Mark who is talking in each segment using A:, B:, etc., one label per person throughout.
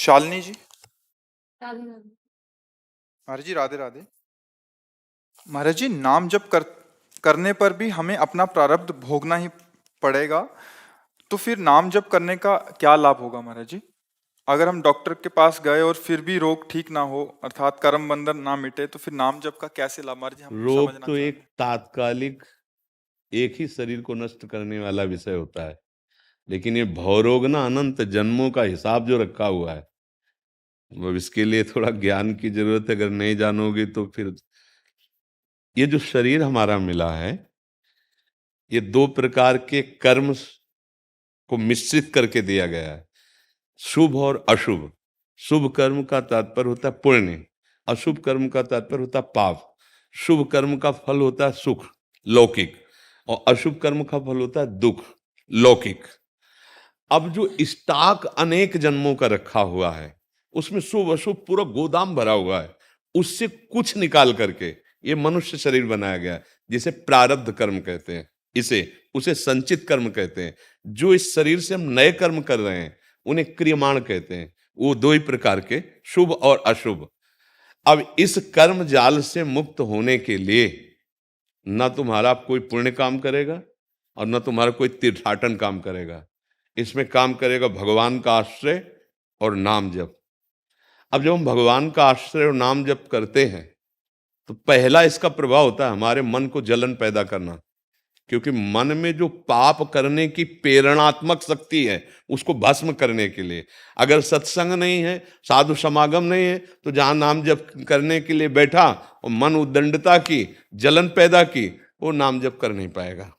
A: शालिनी जी।
B: राधे राधे।
A: महाराज जी राधे राधे। महाराज जी नाम जप करने पर भी हमें अपना प्रारब्ध भोगना ही पड़ेगा, तो फिर नाम जप करने का क्या लाभ होगा महाराज जी? अगर हम डॉक्टर के पास गए और फिर भी रोग ठीक ना हो, अर्थात कर्म बंधन ना मिटे, तो फिर नाम जप का कैसे लाभ महाराज जी, हम
C: रोग
A: समझना
C: तो
A: चाहते
C: एक
A: हैं।
C: तात्कालिक एक ही शरीर को नष्ट करने वाला विषय होता है, लेकिन ये भवरोग ना अनंत जन्मों का हिसाब जो रखा हुआ है, वो इसके लिए थोड़ा ज्ञान की जरूरत है। अगर नहीं जानोगे तो फिर ये जो शरीर हमारा मिला है, ये दो प्रकार के कर्म को मिश्रित करके दिया गया है, शुभ और अशुभ। शुभ कर्म का तात्पर्य होता है पुण्य, अशुभ कर्म का तात्पर्य होता है पाप। शुभ कर्म का फल होता है सुख लौकिक, और अशुभ कर्म का फल होता है दुख लौकिक। अब जो स्टॉक अनेक जन्मों का रखा हुआ है, उसमें शुभ अशुभ पूरा गोदाम भरा हुआ है, उससे कुछ निकाल करके ये मनुष्य शरीर बनाया गया है, जिसे प्रारब्ध कर्म कहते हैं, इसे उसे संचित कर्म कहते हैं। जो इस शरीर से हम नए कर्म कर रहे हैं उन्हें क्रियमाण कहते हैं। वो दो ही प्रकार के, शुभ और अशुभ। अब इस कर्म जाल से मुक्त होने के लिए न तुम्हारा कोई पुण्य काम करेगा और न तुम्हारा कोई तीर्थाटन काम करेगा। इसमें काम करेगा भगवान का आश्रय और नाम जप। अब जब हम भगवान का आश्रय और नाम जप करते हैं तो पहला इसका प्रभाव होता है हमारे मन को जलन पैदा करना, क्योंकि मन में जो पाप करने की प्रेरणात्मक शक्ति है उसको भस्म करने के लिए, अगर सत्संग नहीं है, साधु समागम नहीं है, तो जहां नाम जप करने के लिए बैठा और मन उद्दंडता की, जलन पैदा की, वो नाम जप कर नहीं पाएगा।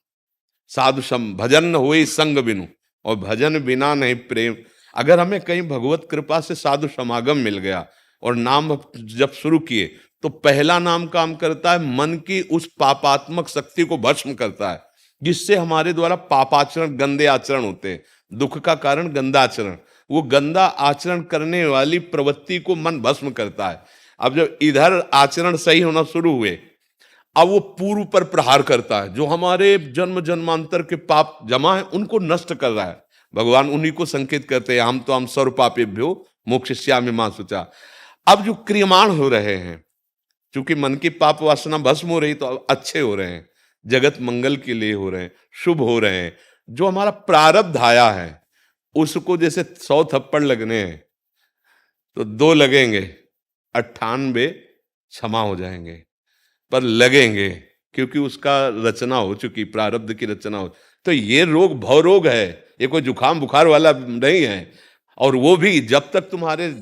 C: भजन न हुई संग बिनु, और भजन बिना नहीं प्रेम। अगर हमें कहीं भगवत कृपा से साधु समागम मिल गया और नाम जब शुरू किए, तो पहला नाम काम करता है मन की उस पापात्मक शक्ति को भस्म करता है, जिससे हमारे द्वारा पापाचरण, गंदे आचरण होते हैं। दुख का कारण गंदा आचरण, वो गंदा आचरण करने वाली प्रवृत्ति को मन भस्म करता है। अब जब इधर आचरण सही होना शुरू हुए, अब वो पूर्व पर प्रहार करता है, जो हमारे जन्म जन्मांतर के पाप जमा है उनको नष्ट कर रहा है। भगवान उन्हीं को संकेत करते हैं, हम सर्व पापेभ्यो मोक्षयिष्यामि मा शुचा। अब जो क्रियमाण हो रहे हैं, क्योंकि मन की पाप वासना भस्म हो रही, तो अब अच्छे हो रहे हैं, जगत मंगल के लिए हो रहे हैं, शुभ हो रहे हैं। जो हमारा प्रारब्ध आया है उसको जैसे 100 थप्पड़ लगने हैं तो 2 लगेंगे, 98 क्षमा हो जाएंगे, पर लगेंगे, क्योंकि उसका रचना हो चुकी, प्रारब्ध की रचना हो। तो ये रोग भवरोग है, ये कोई जुकाम बुखार वाला नहीं है। और वो भी जब तक तुम्हारे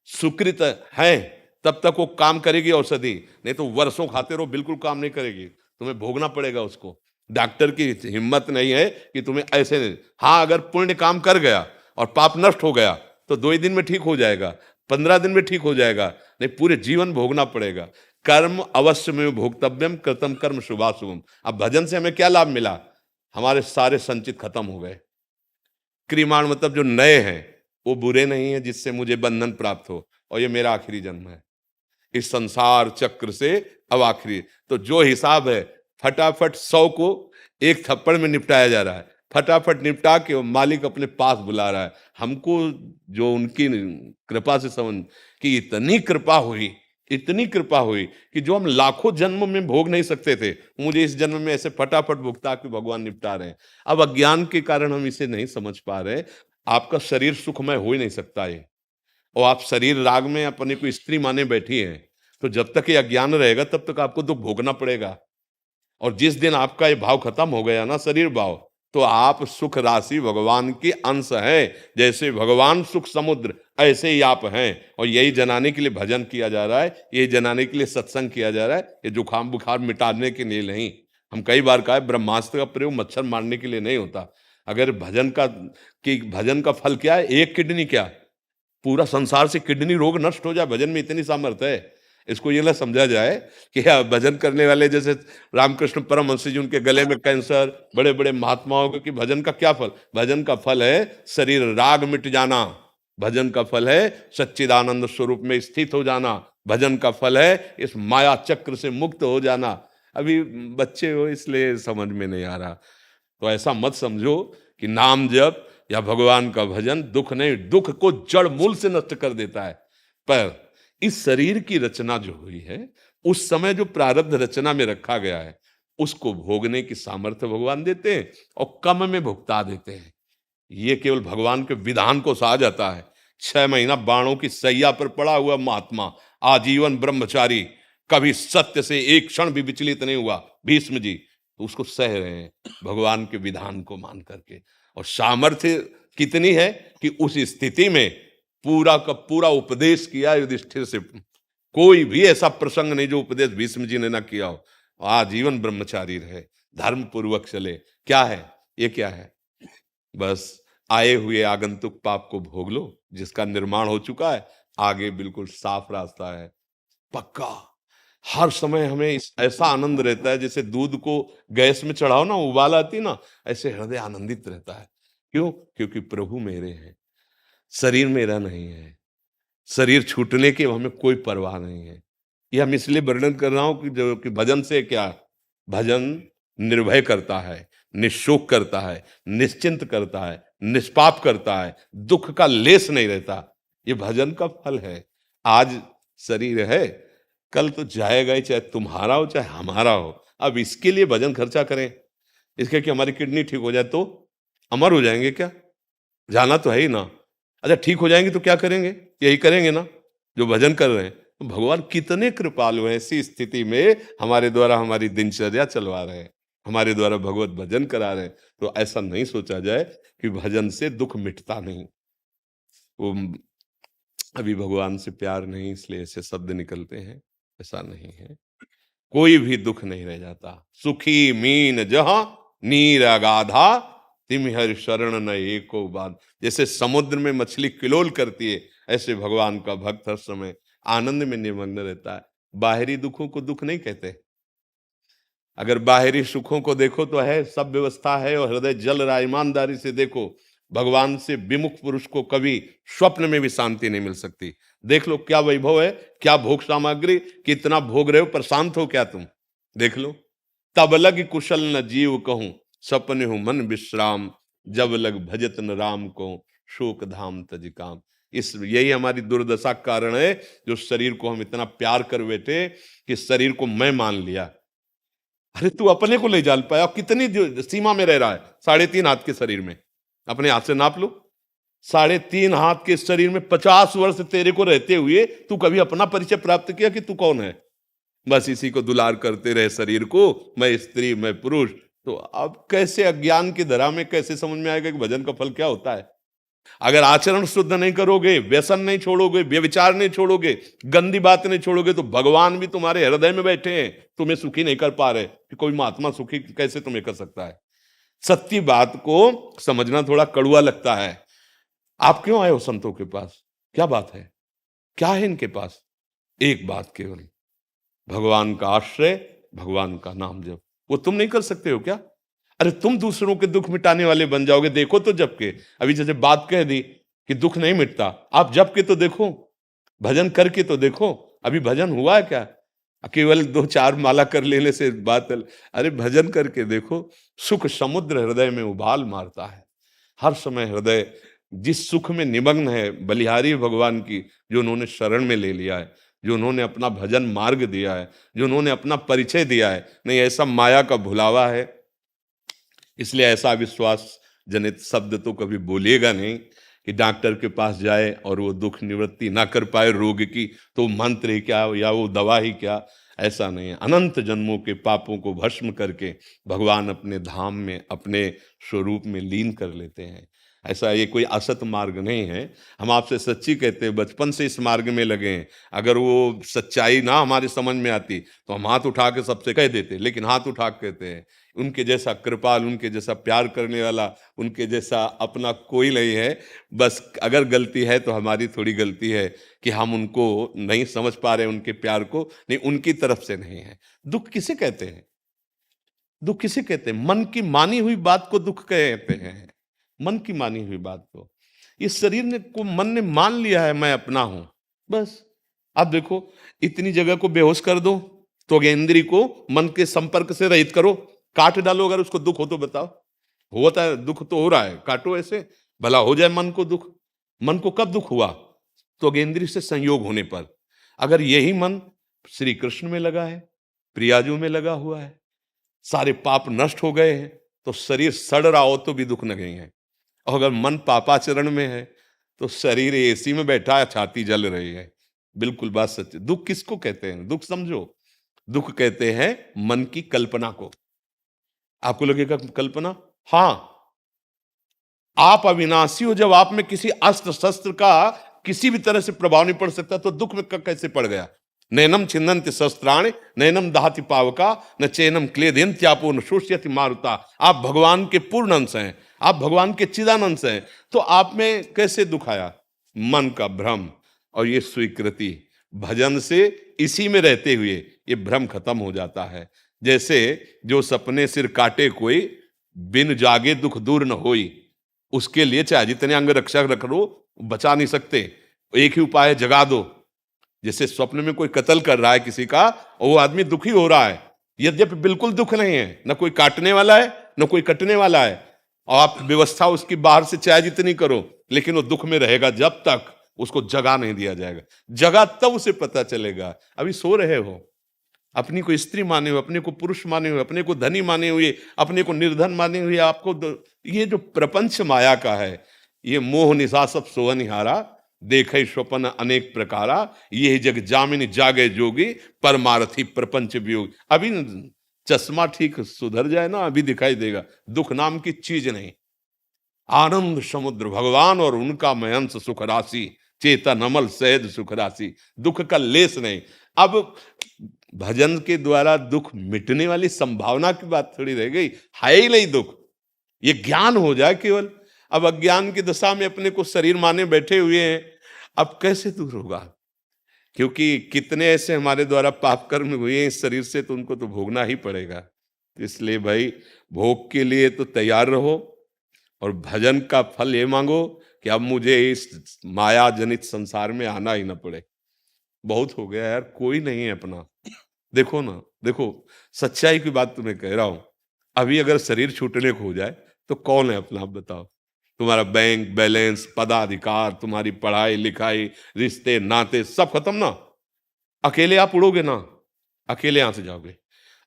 C: सुकृत हैं तब तक वो काम करेगी औषधि, नहीं तो वर्षों खाते रहो बिल्कुल काम नहीं करेगी, तुम्हें भोगना पड़ेगा उसको। डॉक्टर की हिम्मत नहीं है कि तुम्हें ऐसे नहीं। हाँ, अगर पुण्य काम कर गया और पाप नष्ट हो गया तो 2 ही दिन में ठीक हो जाएगा, 15 दिन में ठीक हो जाएगा, नहीं पूरे जीवन भोगना पड़ेगा। कर्म अवश्य में भोक्तव्यम, कृतम कर्म शुभाशुभम। अब भजन से हमें क्या लाभ मिला? हमारे सारे संचित खत्म हो गए। क्रियमाण मतलब जो नए हैं वो बुरे नहीं है, जिससे मुझे बंधन प्राप्त हो, और ये मेरा आखिरी जन्म है इस संसार चक्र से, अब आखिरी। तो जो हिसाब है फटाफट 100 को एक थप्पड़ में निपटाया जा रहा है, फटाफट निपटा के वो मालिक अपने पास बुला रहा है हमको। जो उनकी कृपा से समझ कि इतनी कृपा हुई, इतनी कृपा हुई कि जो हम लाखों जन्म में भोग नहीं सकते थे, मुझे इस जन्म में ऐसे फटाफट भुगता के भगवान निपटा रहे हैं। अब अज्ञान के कारण हम इसे नहीं समझ पा रहे। आपका शरीर सुखमय हो ही नहीं सकता है, और आप शरीर राग में अपने को स्त्री माने बैठी हैं, तो जब तक ये अज्ञान रहेगा तब तक आपको दुख भोगना पड़ेगा। और जिस दिन आपका ये भाव खत्म हो गया ना, शरीर भाव, तो आप सुख राशि भगवान की अंश हैं। जैसे भगवान सुख समुद्र, ऐसे ही आप हैं। और यही जनाने के लिए भजन किया जा रहा है, यही जनाने के लिए सत्संग किया जा रहा है। ये जुकाम बुखार मिटाने के लिए नहीं। हम कई बार कहा है, ब्रह्मास्त्र का प्रयोग मच्छर मारने के लिए नहीं होता। अगर भजन का फल क्या है? एक किडनी, क्या पूरा संसार से किडनी रोग नष्ट हो जाए, भजन में इतनी सामर्थ्य है। इसको ये ना समझा जाए कि भजन करने वाले जैसे रामकृष्ण परमहंस जी, उनके गले में कैंसर, बड़े बड़े महात्माओं के, कि भजन का क्या फल? भजन का फल है शरीर राग मिट जाना, भजन का फल है सच्चिदानंद स्वरूप में स्थित हो जाना, भजन का फल है इस माया चक्र से मुक्त हो जाना। अभी बच्चे हो इसलिए समझ में नहीं आ रहा। तो ऐसा मत समझो कि नाम जप या भगवान का भजन दुख नहीं, दुख को जड़ मूल से नष्ट कर देता है। पर इस शरीर की रचना जो हुई है, उस समय जो प्रारब्ध रचना में रखा गया है, उसको भोगने की सामर्थ्य भगवान देते हैं और कम में भुगता देते हैं। ये केवल भगवान के विधान को सहा जाता है। 6 महीना बाणों की सैया पर पड़ा हुआ महात्मा, आजीवन ब्रह्मचारी, कभी सत्य से एक क्षण भी विचलित नहीं हुआ, भीष्म जी, तो उसको सह रहे हैं भगवान के विधान को मान करके। और सामर्थ्य कितनी है कि उस स्थिति में पूरा का पूरा उपदेश किया युधिष्ठिर से। कोई भी ऐसा प्रसंग नहीं जो उपदेश भीष्म जी ने ना किया हो। आजीवन ब्रह्मचारी रहे, धर्म पूर्वक चले। क्या है ये, क्या है? बस आए हुए आगंतुक पाप को भोग लो, जिसका निर्माण हो चुका है। आगे बिल्कुल साफ रास्ता है, पक्का। हर समय हमें ऐसा आनंद रहता है, जैसे दूध को गैस में चढ़ाओ ना, उबाल आती ना, ऐसे हृदय आनंदित रहता है। क्यों? क्योंकि प्रभु मेरे हैं, शरीर मेरा नहीं है। शरीर छूटने की हमें कोई परवाह नहीं है। ये हम इसलिए वर्णन कर रहा हूं कि जो कि भजन से क्या, भजन निर्भय करता है, निशोक करता है, निश्चिंत करता है, निष्पाप करता है, दुख का लेस नहीं रहता। ये भजन का फल है। आज शरीर है, कल तो जाएगा ही, चाहे तुम्हारा हो चाहे हमारा हो। अब इसके लिए भजन खर्चा करें, इसके कि हमारी किडनी ठीक हो जाए तो अमर हो जाएंगे क्या? जाना तो है ही ना। अच्छा ठीक हो जाएंगे तो क्या करेंगे? यही करेंगे ना जो भजन कर रहे हैं। तो भगवान कितने कृपालु हैं, ऐसी स्थिति में हमारे द्वारा हमारी दिनचर्या चलवा रहे हैं, हमारे द्वारा भगवत भजन करा रहे हैं। तो ऐसा नहीं सोचा जाए कि भजन से दुख मिटता नहीं। वो अभी भगवान से प्यार नहीं इसलिए ऐसे शब्द निकलते हैं, ऐसा नहीं है। कोई भी दुख नहीं रह जाता। सुखी मीन जहां नीर अगाधा, तिमिहर शरण न एको बात। जैसे समुद्र में मछली किलोल करती है, ऐसे भगवान का भक्त हर समय आनंद में निमग्न रहता है। बाहरी दुखों को दुख नहीं कहते। अगर बाहरी सुखों को देखो तो है, सब व्यवस्था है और हृदय जल रहा, ईमानदारी से देखो, भगवान से विमुख पुरुष को कभी स्वप्न में भी शांति नहीं मिल सकती। देख लो क्या वैभव है, क्या भोग सामग्री, कितना भोग रहे हो, पर शांत हो क्या तुम? देख लो। तब लग कुशल न जीव कहूं, सपने हूं मन विश्राम, जब लग भजत न राम को, शोक धाम तज काम। इस यही हमारी दुर्दशा का कारण है, जो शरीर को हम इतना प्यार कर बैठे कि शरीर को मैं मान लिया। अरे तू अपने को ले जान पाया, कितनी सीमा में रह रहा है? 3.5 हाथ के शरीर में, अपने हाथ से नाप लो। 3.5 हाथ के शरीर में 50 वर्ष तेरे को रहते हुए तू कभी अपना परिचय प्राप्त किया कि तू कौन है? बस इसी को दुलार करते रहे शरीर को, मैं स्त्री मैं पुरुष। तो अब कैसे अज्ञान की धरा में कैसे समझ में आएगा कि भजन का फल क्या होता है? अगर आचरण शुद्ध नहीं करोगे, व्यसन नहीं छोड़ोगे, व्यभिचार नहीं छोड़ोगे, गंदी बात नहीं छोड़ोगे, तो भगवान भी तुम्हारे हृदय में बैठे हैं, तुम्हें सुखी नहीं कर पा रहे। कि कोई महात्मा सुखी कैसे तुम्हें कर सकता है? सत्य बात को समझना थोड़ा कड़वा लगता है। आप क्यों आए हो संतों के पास? क्या बात है? क्या है इनके पास? एक बात केवल, भगवान का आश्रय, भगवान का नाम जप। वो तुम नहीं कर सकते हो क्या? अरे तुम दूसरों के दुख मिटाने वाले बन जाओगे। देखो तो जप के, अभी जैसे बात कह दी कि दुख नहीं मिटता, आप जप के तो देखो, भजन करके तो देखो। अभी भजन हुआ है क्या? केवल 2-4 माला कर लेने से बात? अरे भजन करके देखो, सुख समुद्र हृदय में उबाल मारता है। हर समय हृदय जिस सुख में निमग्न है, बलिहारी भगवान की, जो उन्होंने शरण में ले लिया है, जो उन्होंने अपना भजन मार्ग दिया है, जो उन्होंने अपना परिचय दिया है। नहीं, ऐसा माया का भुलावा है, इसलिए ऐसा विश्वास जनित शब्द तो कभी बोलिएगा नहीं कि डॉक्टर के पास जाए और वो दुख निवृत्ति ना कर पाए रोग की, तो मंत्र ही क्या या वो दवा ही क्या। ऐसा नहीं है। अनंत जन्मों के पापों को भस्म करके भगवान अपने धाम में, अपने स्वरूप में लीन कर लेते हैं। ऐसा ये कोई असत मार्ग नहीं है। हम आपसे सच्ची कहते हैं, बचपन से इस मार्ग में लगे हैं। अगर वो सच्चाई ना हमारी समझ में आती तो हम हाथ उठा के सबसे कह देते, लेकिन हाथ उठा के कहते हैं। उनके जैसा कृपाल, उनके जैसा प्यार करने वाला, उनके जैसा अपना कोई नहीं है। बस अगर गलती है तो हमारी थोड़ी गलती है कि हम उनको नहीं समझ पा रहे, उनके प्यार को। नहीं, उनकी तरफ से नहीं है। दुख किसे कहते हैं? दुख किसे कहते हैं? मन की मानी हुई बात को दुख कहते हैं। मन की मानी हुई बात को, इस शरीर ने को मन ने मान लिया है मैं अपना हूं, बस। आप देखो, इतनी जगह को बेहोश कर दो, तो इंद्री को मन के संपर्क से रहित करो, काट डालो। अगर उसको दुख हो तो बताओ, होता है दुख तो हो रहा है, काटो ऐसे। भला हो जाए मन को दुख। मन को कब दुख हुआ? तो अगेंद्री से संयोग होने पर। अगर यही मन श्री कृष्ण में लगा है, प्रियाजू में लगा हुआ है, सारे पाप नष्ट हो गए हैं, तो शरीर सड़ रहा हो तो भी दुख नहीं है। और अगर मन पापाचरण में है तो शरीर एसी में बैठा है, छाती जल रही है। बिल्कुल बात सच है। दुख किसको कहते हैं? दुख समझो, दुख कहते हैं मन की कल्पना को। आपको लगेगा कल्पना, हाँ, आप अविनाशी हो। जब आप में किसी अस्त्र शस्त्र का किसी भी तरह से प्रभाव नहीं पड़ सकता तो दुख में कैसे पड़ गया? नैनम छिन्नन्ति शस्त्राणि नैनम दहति पावका न चैनम क्लेदयन्त्यापो न शोष्यति मारुता। आप भगवान के पूर्ण अंश हैं, आप भगवान के चिदानंश हैं, तो आप में कैसे दुख आया? मन का भ्रम और ये स्वीकृति। भजन से इसी में रहते हुए ये भ्रम खत्म हो जाता है। जैसे जो सपने सिर काटे कोई, बिन जागे दुख दूर न होई। उसके लिए चाहे जितने अंग रक्षा रख लो, बचा नहीं सकते। एक ही उपाय है, जगा दो। जैसे स्वप्न में कोई कत्ल कर रहा है किसी का और वो आदमी दुखी हो रहा है, यद्यपि बिल्कुल दुख नहीं है, न कोई काटने वाला है न कोई कटने वाला है, और आप व्यवस्था उसकी बाहर से चाहे जितनी करो, लेकिन वो दुख में रहेगा जब तक उसको जगा नहीं दिया जाएगा। जगा तब उसे पता चलेगा। अभी सो रहे हो, अपनी को स्त्री माने हुए, अपने को पुरुष माने हुए, अपने को धनी माने हुए, अपने को निर्धन माने हुए, ये जो प्रपंच माया का है, ये मोह निशा सब सोहनिहारा, देखे स्वप्न अनेक प्रकारा, ये जग जामिन जागे जोगी, परमारथी प्रपंच वियोग। अभी चश्मा ठीक सुधर जाए ना, अभी दिखाई देगा। दुख नाम की चीज नहीं। आनंद समुद्र भगवान और उनका मयंस सुख राशि, चेतन अमल सहज सुख राशि, दुख का लेस नहीं। अब भजन के द्वारा दुख मिटने वाली संभावना की बात थोड़ी रह गई, है ही नहीं दुख। ये ज्ञान हो जाए केवल। अब अज्ञान की दशा में अपने को शरीर माने बैठे हुए हैं, अब कैसे दूर होगा? क्योंकि कितने ऐसे हमारे द्वारा पाप कर्म हुए हैं इस शरीर से, तो उनको तो भोगना ही पड़ेगा। इसलिए भाई, भोग के लिए तो तैयार रहो और भजन का फल ये मांगो कि अब मुझे इस माया जनित संसार में आना ही ना पड़े। बहुत हो गया यार, कोई नहीं है अपना। देखो ना, देखो, सच्चाई की बात तुम्हें कह रहा हूं। अभी अगर शरीर छूटने को हो जाए तो कौन है अपना? आप बताओ। तुम्हारा बैंक बैलेंस, पदाधिकार, तुम्हारी पढ़ाई लिखाई, रिश्ते नाते सब खत्म ना। अकेले आप उड़ोगे ना, अकेले यहां से जाओगे।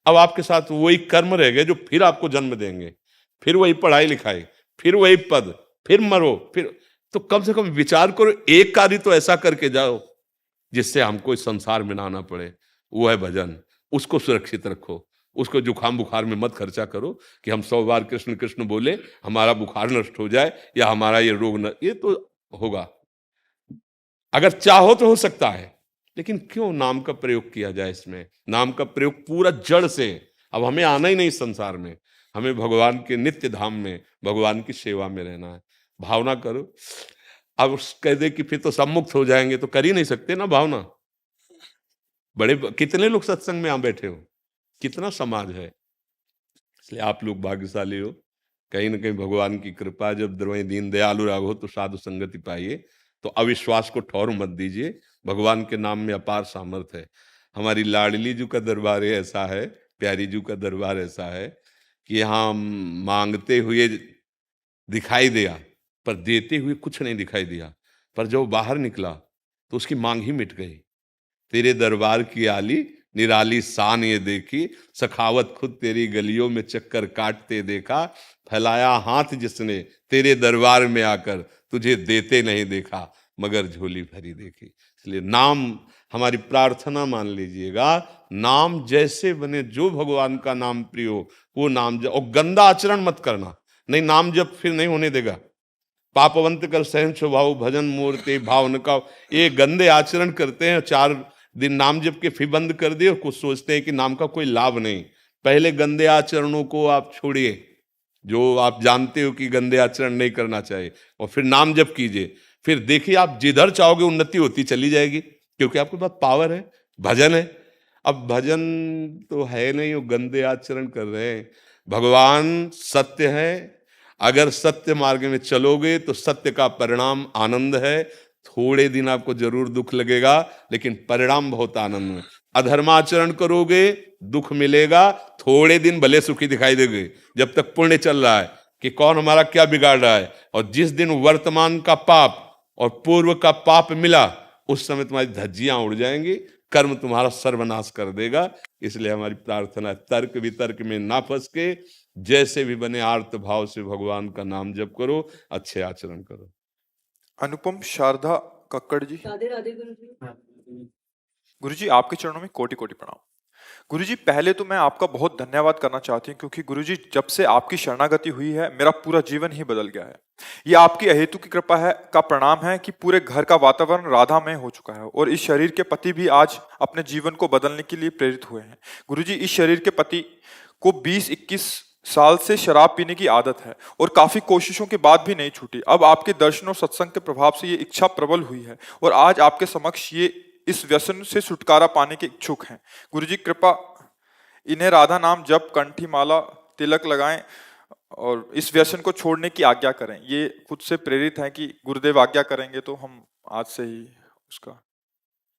C: अब आपके साथ वही कर्म रह गए जो फिर आपको जन्म देंगे, फिर वही पढ़ाई लिखाई, फिर वही पद, फिर मरो, फिर। तो कम से कम विचार करो, एक कार्य तो ऐसा करके जाओ जिससे हमको इस संसार में ना आना पड़े। वो है भजन। उसको सुरक्षित रखो, उसको जुकाम बुखार में मत खर्चा करो कि हम 100 बार कृष्ण कृष्ण बोले हमारा बुखार नष्ट हो जाए या हमारा ये रोग न। ये तो होगा, अगर चाहो तो हो सकता है, लेकिन क्यों नाम का प्रयोग किया जाए इसमें? नाम का प्रयोग पूरा जड़ से। अब हमें आना ही नहीं संसार में, हमें भगवान के नित्य धाम में, भगवान की सेवा में रहना है। भावना करो। अब कह दे कि फिर तो सब मुक्त हो जाएंगे, तो कर ही नहीं सकते ना भावना। बड़े कितने लोग सत्संग में यहां बैठे हो, कितना समाज है। इसलिए आप लोग भाग्यशाली हो। कहीं ना कहीं भगवान की कृपा, जब द्रवई दीन दयालु राघो तो साधु संगति पाइए। तो अविश्वास को ठौर मत दीजिए, भगवान के नाम में अपार सामर्थ्य है। हमारी लाडली जी का दरबार ऐसा है, प्यारी जी का दरबार ऐसा है कि यहाँ मांगते हुए दिखाई दिया पर देते हुए कुछ नहीं दिखाई दिया। पर जब बाहर निकला तो उसकी मांग ही मिट गई। तेरे दरबार की आली निराली शान ये देखी, सखावत खुद तेरी गलियों में चक्कर काटते देखा, फैलाया हाथ जिसने तेरे दरबार में आकर, तुझे देते नहीं देखा मगर झोली भरी देखी। इसलिए नाम हमारी प्रार्थना मान लीजिएगा, नाम जैसे बने, जो भगवान का नाम प्रिय हो वो नाम जप। और गंदा आचरण मत करना, नहीं नाम जप फिर नहीं होने देगा। पापवंत कर सहन स्वभाव भजन मूर्ति भाव न का, ये गंदे आचरण करते हैं। 4 दिन नाम जप के फिर बंद कर दिए, कुछ सोचते हैं कि नाम का कोई लाभ नहीं। पहले गंदे आचरणों को आप छोड़िए, जो आप जानते हो कि गंदे आचरण नहीं करना चाहिए, और फिर नाम जप कीजिए। फिर देखिए आप जिधर चाहोगे उन्नति होती चली जाएगी, क्योंकि आपके पास पावर है, भजन है। अब भजन तो है नहीं, वो गंदे आचरण कर रहे हैं। भगवान सत्य है, अगर सत्य मार्ग में चलोगे तो सत्य का परिणाम आनंद है। थोड़े दिन आपको जरूर दुख लगेगा, लेकिन परिणाम बहुत आनंद में। अधर्माचरण करोगे दुख मिलेगा, थोड़े दिन भले सुखी दिखाई देंगे जब तक पुण्य चल रहा है। कि कौन हमारा क्या बिगाड़ रहा है। और जिस दिन वर्तमान का पाप और पूर्व का पाप मिला, उस समय तुम्हारी धज्जियां उड़ जाएंगी, कर्म तुम्हारा सर्वनाश कर देगा। इसलिए हमारी प्रार्थना है, तर्क वितर्क में ना फंस के जैसे भी बने आर्त भाव से भगवान का नाम जप करो, अच्छे आचरण करो।
A: अनुपम शारदा कक्कड़ जी।
B: राधे राधे गुरु जी।
A: गुरुजी आपके चरणों में कोटि कोटि प्रणाम। गुरुजी पहले तो मैं आपका बहुत धन्यवाद करना चाहती हूँ, क्योंकि गुरुजी जब से आपकी शरणागति हुई है मेरा पूरा जीवन ही बदल गया है। ये आपकी अहेतु की कृपा है का प्रणाम है कि पूरे घर का वातावरण राधामय हो चुका है और इस शरीर के पति भी आज अपने जीवन को बदलने के लिए प्रेरित हुए हैं। गुरुजी इस शरीर के पति को 20-21 साल से शराब पीने की आदत है और काफी कोशिशों के बाद भी नहीं छूटी। अब आपके दर्शन और सत्संग के प्रभाव से ये इच्छा प्रबल हुई है और आज आपके समक्ष ये इस व्यसन से छुटकारा पाने के इच्छुक हैं। गुरुजी कृपा इन्हें राधा नाम जप, कंठी माला, तिलक लगाएं और इस व्यसन को छोड़ने की आज्ञा करें। ये खुद से प्रेरित हैं कि गुरुदेव आज्ञा करेंगे तो हम आज से ही उसका।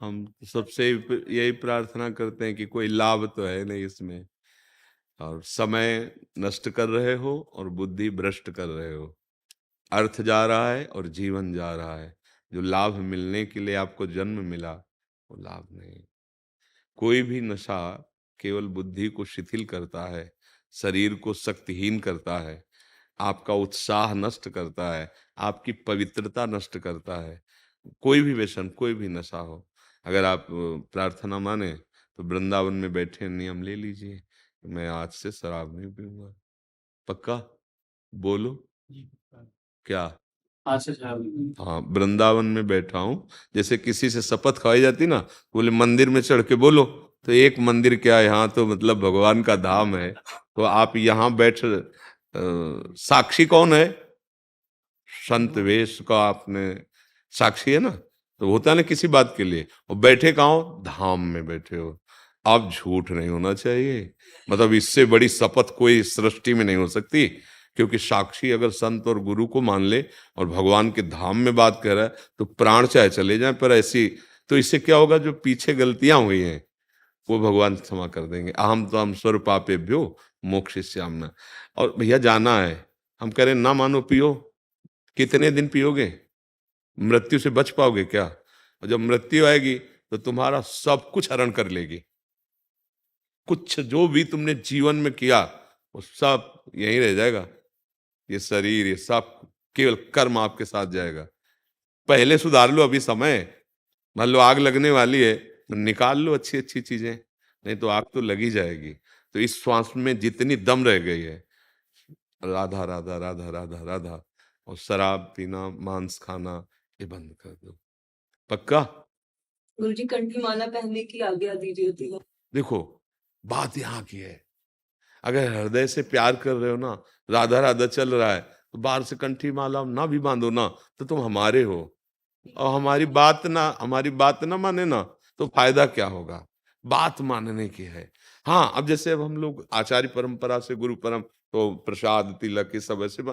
C: हम सबसे यही प्रार्थना करते हैं कि कोई लाभ तो है नहीं इसमें, और समय नष्ट कर रहे हो और बुद्धि भ्रष्ट कर रहे हो। अर्थ जा रहा है और जीवन जा रहा है। जो लाभ मिलने के लिए आपको जन्म मिला वो लाभ नहीं। कोई भी नशा केवल बुद्धि को शिथिल करता है, शरीर को शक्तिहीन करता है, आपका उत्साह नष्ट करता है, आपकी पवित्रता नष्ट करता है। कोई भी व्यसन, कोई भी नशा हो, अगर आप प्रार्थना माने तो वृंदावन में बैठे नियम ले लीजिए, मैं आज से शराब नहीं पीऊंगा। पक्का बोलो क्या? हाँ, वृंदावन में बैठा हूं। जैसे किसी से शपथ खाई जाती ना, बोले मंदिर में चढ़ के बोलो, तो एक मंदिर क्या, यहाँ तो मतलब भगवान का धाम है। तो आप यहाँ बैठ, साक्षी कौन है? संत वेश का आपने साक्षी है ना, तो होता है ना किसी बात के लिए। और बैठे कहाँ हो? धाम में बैठे हो। आप झूठ नहीं होना चाहिए, मतलब इससे बड़ी शपथ कोई सृष्टि में नहीं हो सकती। क्योंकि साक्षी अगर संत और गुरु को मान ले और भगवान के धाम में बात कर रहा है तो प्राण चाहे चले जाए, पर ऐसी तो इससे क्या होगा, जो पीछे गलतियां हुई हैं वो भगवान क्षमा कर देंगे। अहम तो हम स्वर पापेभ्यो मोक्षयिष्यामि। और भैया जाना है, हम कह रहे ना मानो पियो, कितने दिन पियोगे? मृत्यु से बच पाओगे क्या? और जब मृत्यु आएगी तो तुम्हारा सब कुछ हरण कर लेगी। कुछ जो भी तुमने जीवन में किया वो सब यहीं रह जाएगा। ये शरीर, ये सब केवल कर्म आपके साथ जाएगा। पहले सुधार लो, अभी समय। मान लो आग लगने वाली है तो निकाल लो अच्छी अच्छी चीजें, नहीं तो आग तो लगी जाएगी। तो इस श्वास में जितनी दम रह गई है, राधा राधा राधा राधा राधा, और शराब पीना, मांस खाना ये बंद कर दो। पक्का?
B: गुरु जी कंठी माला पहनने की आज्ञा दीजिए।
C: देखो बात यहाँ की है, अगर हृदय से प्यार कर रहे हो ना, राधा राधा चल रहा है, तो बाहर से कंठी माला ना भी बांधो ना, तो तुम हमारे हो। और हमारी बात ना माने ना, तो फायदा क्या होगा? बात मानने की है। हाँ, अब जैसे अब हम लोग आचार्य परंपरा से, गुरु परम, तो प्रसाद तिलक ये सब ऐसे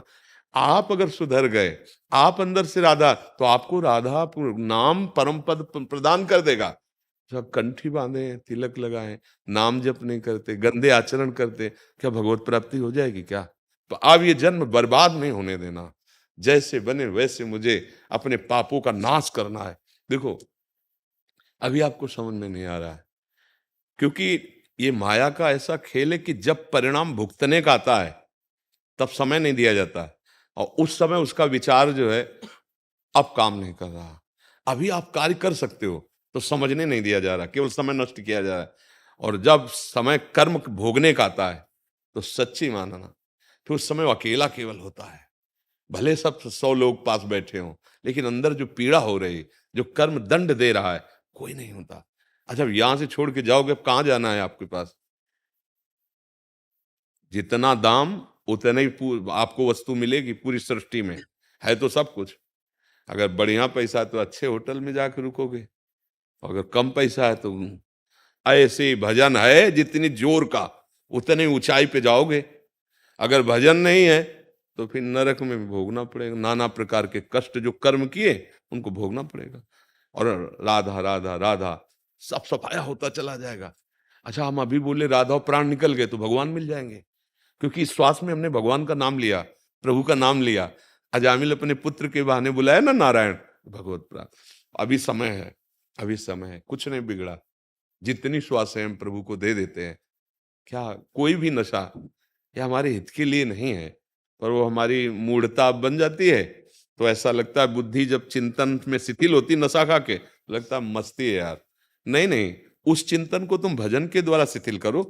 C: आप अगर सुधर गए, आप अंदर से राधा, तो आपको राधा नाम परम पद प्रदान कर देगा। जब कंठी बांधे, तिलक लगाए, नाम जप नहीं करते, गंदे आचरण करते, क्या भगवत प्राप्ति हो जाएगी क्या? तो अब ये जन्म बर्बाद नहीं होने देना। जैसे बने वैसे मुझे अपने पापों का नाश करना है। देखो अभी आपको समझ में नहीं आ रहा है, क्योंकि ये माया का ऐसा खेल है कि जब परिणाम भुगतने का आता है तब समय नहीं दिया जाता है, और उस समय उसका विचार जो है अब काम नहीं कर रहा। अभी आप कार्य कर सकते हो तो समझने नहीं दिया जा रहा, केवल समय नष्ट किया जा रहा है। और जब समय कर्म भोगने का आता है तो सच्ची मानना, फिर उस समय अकेला केवल होता है। भले सब 100 लोग पास बैठे हों, लेकिन अंदर जो पीड़ा हो रही, जो कर्म दंड दे रहा है, कोई नहीं होता। अच्छा, यहां से छोड़ के जाओगे, कहां जाना है आपके पास? जितना दाम उतने ही आपको वस्तु मिलेगी पूरी सृष्टि में, है तो सब कुछ। अगर बढ़िया पैसा है तो अच्छे होटल में जाकर रुकोगे, अगर कम पैसा है तो ऐसे भजन है जितनी जोर का उतनी ऊंचाई पे जाओगे। अगर भजन नहीं है तो फिर नरक में भोगना पड़ेगा, नाना प्रकार के कष्ट जो कर्म किए उनको भोगना पड़ेगा। और राधा राधा राधा सब सफाया होता चला जाएगा। अच्छा, हम अभी बोले राधा और प्राण निकल गए तो भगवान मिल जाएंगे, क्योंकि इस श्वास में हमने भगवान का नाम लिया, प्रभु का नाम लिया, अजामिल अपने पुत्र के बहाने बुलाया ना नारायण, भगवत प्राप्त। अभी समय है, अभी समय है, कुछ नहीं बिगड़ा। जितनी श्वासें हम प्रभु को दे देते हैं, क्या कोई भी नशा ये हमारे हित के लिए नहीं है, पर वो हमारी मूढ़ता बन जाती है। तो ऐसा लगता है बुद्धि जब चिंतन में शिथिल होती नशा खा के, लगता है मस्ती है यार। नहीं नहीं, उस चिंतन को तुम भजन के द्वारा शिथिल करो,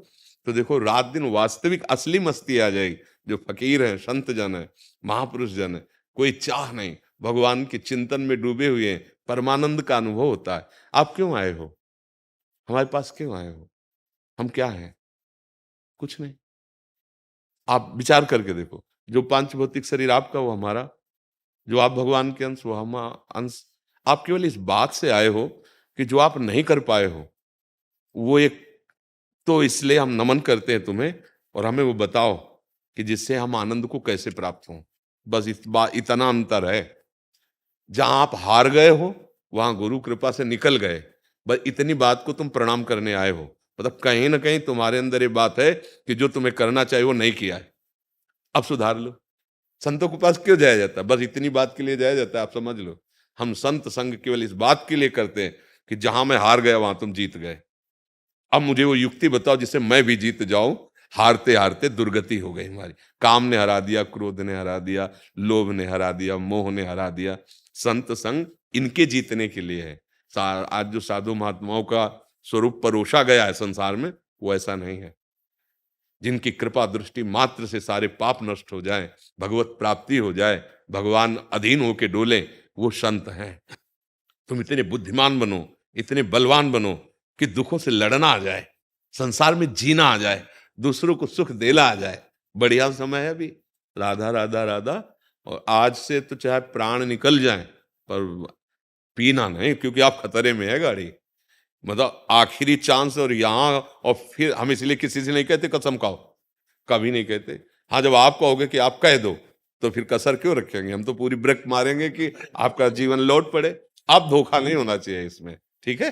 C: तो देखो रात दिन वास्तविक असली मस्ती आ जाएगी। जो फकीर है, संत जन है, महापुरुष जन है, कोई चाह नहीं, भगवान के चिंतन में डूबे हुए हैं, परमानंद का अनुभव होता है। आप क्यों आए हो, हमारे पास क्यों आए हो? हम क्या हैं? कुछ नहीं। आप विचार करके देखो, जो पांच भौतिक शरीर आपका वो हमारा, जो आप भगवान के अंश वो हम अंश। आप केवल इस बात से आए हो कि जो आप नहीं कर पाए हो वो एक, तो इसलिए हम नमन करते हैं तुम्हें, और हमें वो बताओ कि जिससे हम आनंद को कैसे प्राप्त हों। बस इतना अंतर है। जहां आप हार गए हो वहां गुरु कृपा से निकल गए, बस इतनी बात को तुम प्रणाम करने आए हो। मतलब कहीं ना कहीं तुम्हारे अंदर ये बात है कि जो तुम्हें करना चाहिए वो नहीं किया है, अब सुधार लो। संतों के पास क्यों जाया जाता है? बस इतनी बात के लिए जाया जाता है, आप समझ लो। हम संत संग केवल इस बात के लिए करते हैं कि जहां मैं हार गया वहां तुम जीत गए। अब मुझे वो युक्ति बताओ जिससे मैं भी जीत जाऊं। हारते हारते दुर्गति हो गई हमारी। काम ने हरा दिया, क्रोध ने हरा दिया, लोभ ने हरा दिया, मोह ने हरा दिया। संत संग इनके जीतने के लिए है। आज जो साधु महात्माओं का स्वरूप परोसा गया है संसार में, वो ऐसा नहीं है। जिनकी कृपा दृष्टि मात्र से सारे पाप नष्ट हो जाए, भगवत प्राप्ति हो जाए, भगवान अधीन होके डोले, वो संत हैं। तुम इतने बुद्धिमान बनो, इतने बलवान बनो कि दुखों से लड़ना आ जाए, संसार में जीना आ जाए, दूसरों को सुख देना आ जाए। बढ़िया समय है अभी। राधा राधा राधा। और आज से तो चाहे प्राण निकल जाए पर पीना नहीं, क्योंकि आप खतरे में है गाड़ी। मतलब आखिरी चांस, और यहाँ और फिर हम इसलिए किसी से नहीं कहते कसम खाओ, कभी नहीं कहते। हाँ, जब आप कहोगे कि आप कह दो तो फिर कसर क्यों रखेंगे? हम तो पूरी ब्रेक मारेंगे कि आपका जीवन लौट पड़े। आप धोखा नहीं होना चाहिए इसमें, ठीक है?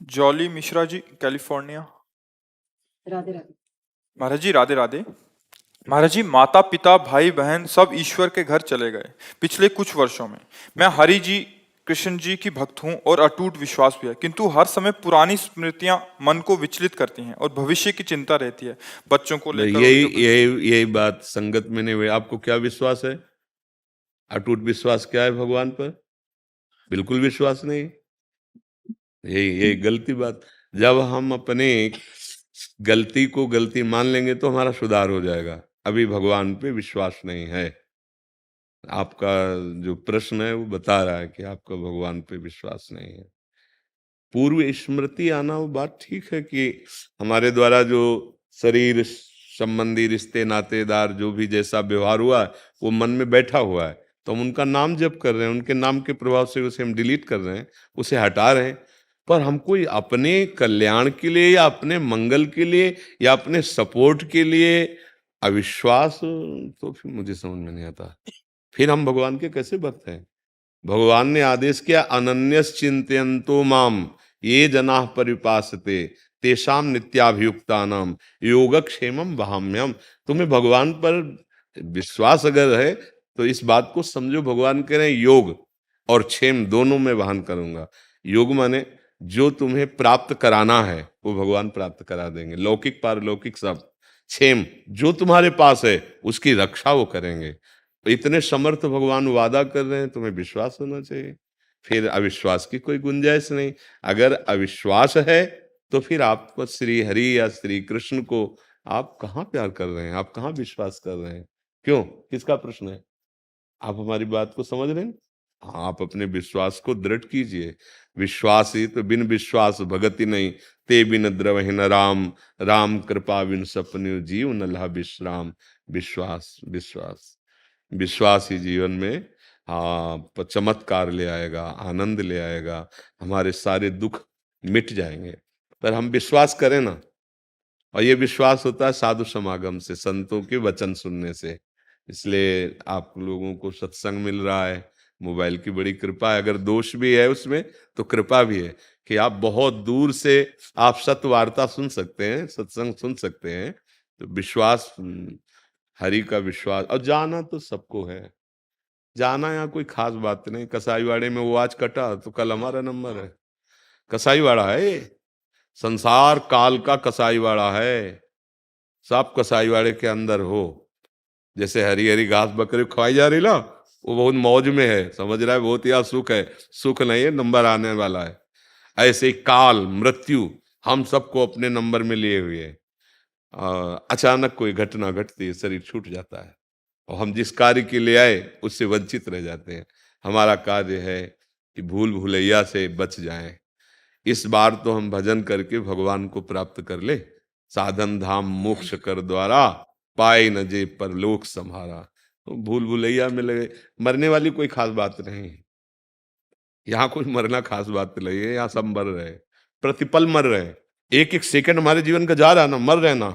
A: Jolly Mishra ji, California.
B: राधे राधे।
A: महाराज जी राधे राधे। महाराज जी, माता पिता भाई बहन सब ईश्वर के घर चले गए पिछले कुछ वर्षों में। मैं हरि जी कृष्ण जी की भक्त हूँ और अटूट विश्वास भी है, किंतु हर समय पुरानी स्मृतियां मन को विचलित करती हैं और भविष्य की चिंता रहती है, बच्चों को लेकर।
C: यही बात संगत में नहीं हुई। आपको क्या विश्वास है? अटूट विश्वास क्या है भगवान पर? बिल्कुल विश्वास नहीं। यही गलती बात। जब हम अपने गलती को गलती मान लेंगे तो हमारा सुधार हो जाएगा। अभी भगवान पे विश्वास नहीं है। आपका जो प्रश्न है वो बता रहा है कि आपका भगवान पे विश्वास नहीं है। पूर्व स्मृति आना वो बात ठीक है कि हमारे द्वारा जो शरीर संबंधी रिश्ते नातेदार जो भी जैसा व्यवहार हुआ है वो मन में बैठा हुआ है, तो हम उनका नाम जप कर रहे हैं, उनके नाम के प्रभाव से उसे हम डिलीट कर रहे हैं, उसे हटा रहे हैं। पर हमको अपने कल्याण के लिए या अपने मंगल के लिए या अपने सपोर्ट के लिए अविश्वास, तो फिर मुझे समझ में नहीं आता। फिर हम भगवान के कैसे भक्त हैं? भगवान ने आदेश किया, अनन्यस चिंतयन्तो माम ये जनाः परिपासते तेषाम नित्याभियुक्तानाम योगक्षेमम वहाम्यम। तुम्हें भगवान पर विश्वास अगर है तो इस बात को समझो, भगवान कह रहे हैं योग और क्षेम दोनों में वहन करूंगा। योग माने जो तुम्हें प्राप्त कराना है वो भगवान प्राप्त करा देंगे, लौकिक पारलौकिक सब। क्षेम जो तुम्हारे पास है उसकी रक्षा वो करेंगे। इतने समर्थ भगवान वादा कर रहे हैं, तुम्हें विश्वास होना चाहिए। फिर अविश्वास की कोई गुंजाइश नहीं। अगर अविश्वास है तो फिर आप श्री हरि या श्री कृष्ण को आप कहाँ प्यार कर रहे हैं? आप कहाँ विश्वास कर रहे हैं? क्यों? किसका प्रश्न है? आप हमारी बात को समझ रहे हैं? हाँ, आप अपने विश्वास को दृढ़ कीजिए। विश्वास ही तो बिन विश्वास भगति नहीं, ते बिन द्रवहि न राम, राम कृपा बिन सपने जीव न लहा विश्राम। विश्वास विश्वास विश्वास ही जीवन में चमत्कार ले आएगा, आनंद ले आएगा, हमारे सारे दुख मिट जाएंगे। पर हम विश्वास करें ना, और ये विश्वास होता है साधु समागम से, संतों के वचन सुनने से। इसलिए आप लोगों को सत्संग मिल रहा है, मोबाइल की बड़ी कृपा है। अगर दोष भी है उसमें तो कृपा भी है कि आप बहुत दूर से आप सत्य वार्ता सुन सकते हैं, सत्संग सुन सकते हैं। तो विश्वास हरि का विश्वास, और जाना तो सबको है, जाना यहाँ कोई खास बात नहीं। कसाईवाड़े में वो आज कटा तो कल हमारा नंबर है, कसाईवाड़ा है ये, संसार काल का कसाईवाड़ा है। सब कसाईवाड़े के अंदर हो, जैसे हरी हरी घास बकरी खवाई जा रही ना, वो बहुत मौज में है, समझ रहा है, बहुत या सुख है, सुख नहीं है, नंबर आने वाला है। ऐसे ही काल मृत्यु हम सबको अपने नंबर में लिए हुए है। अचानक कोई घटना घटती है, शरीर छूट जाता है, और हम जिस कार्य के लिए आए उससे वंचित रह जाते हैं। हमारा कार्य है कि भूल भुलैया से बच जाएं। इस बार तो हम भजन करके भगवान को प्राप्त कर ले। साधन धाम मोक्ष कर द्वारा, पाए न जे परलोक सम्हारा। तो भूल भुलैया में लगे, मरने वाली कोई खास बात नहीं है यहाँ, कुछ मरना खास बात नहीं है यहाँ, सब मर रहे हैं, प्रतिपल मर रहे हैं। एक एक सेकंड हमारे जीवन का जा रहा है ना, मर रहे ना,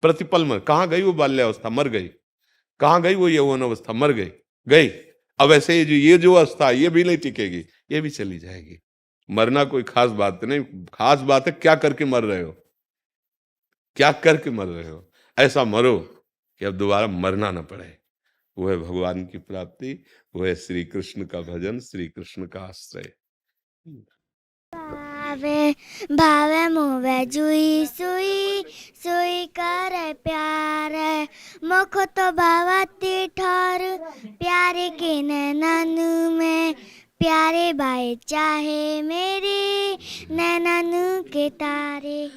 C: प्रतिपल मर। कहाँ गई वो बाल्यावस्था, मर गई। कहाँ गई वो यौवन अवस्था, मर गई, गई। अब ऐसे ये जो अवस्था ये भी नहीं टिकेगी, ये भी चली जाएगी। मरना कोई खास बात नहीं, खास बात है क्या करके मर रहे हो, क्या करके मर रहे हो। ऐसा मरो कि अब दोबारा मरना ना पड़े। वो है भगवान की प्राप्ति, वो है श्री कृष्ण का भजन, श्री कृष्ण का आश्रय।
D: भावे भावे मोवे जुई सुई सुई करे प्यारे, मुख तो भवती ठोर प्यारे के नैनन में, प्यारे भाई चाहे मेरे नैनन के तारे।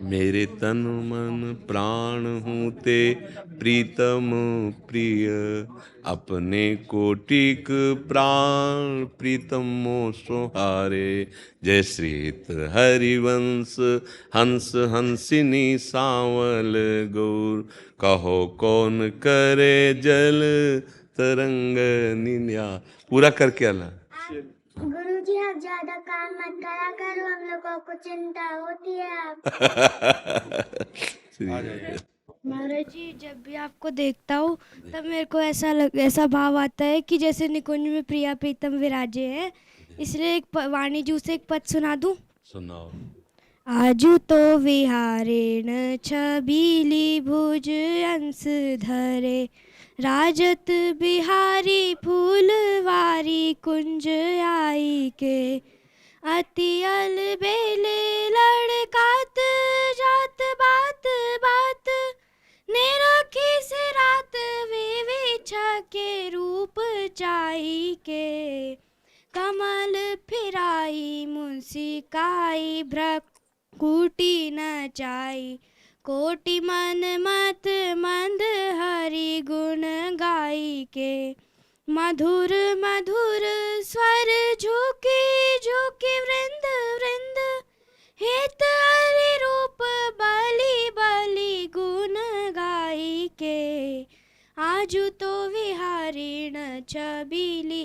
C: मेरे तन मन प्राण हूँ ते प्रीतम प्रिय, अपने कोटिक प्राण प्रीतम मो सुहारे। जय श्रीत हरिवंश हंस हंसिनी सांवल गौर, कहो कौन करे जल तरंग निन्या। पूरा करके आला।
D: गुरुजी आप ज्यादा काम मत करा करो, हम लोगों को चिंता होती है आप।
E: महाराज जी, जब भी आपको देखता हूँ तब मेरे को ऐसा भाव आता है कि जैसे निकुंज में प्रिया प्रीतम विराजे हैं। इसलिए एक वाणी जू से एक पद सुना दूं।
C: सुनाओ।
E: आजू तो विहारेण छबीली भुज अंश धरे, राजत बिहारी फूलवारी कुंज आई के, अति अल बेले लड़कात जात बात बात, ने रखी से रात विविछा के रूप चाई के, कमल फिराई मुंसिकाई भ्रकुटी न चाई, कोटि मन मत मंद हरि गुण गाई के, मधुर मधुर स्वर झुकी झुकी वृंद वृंद, हित हरि रूप बलि बलि गुण गाई के, आजु तो विहारिण छबीली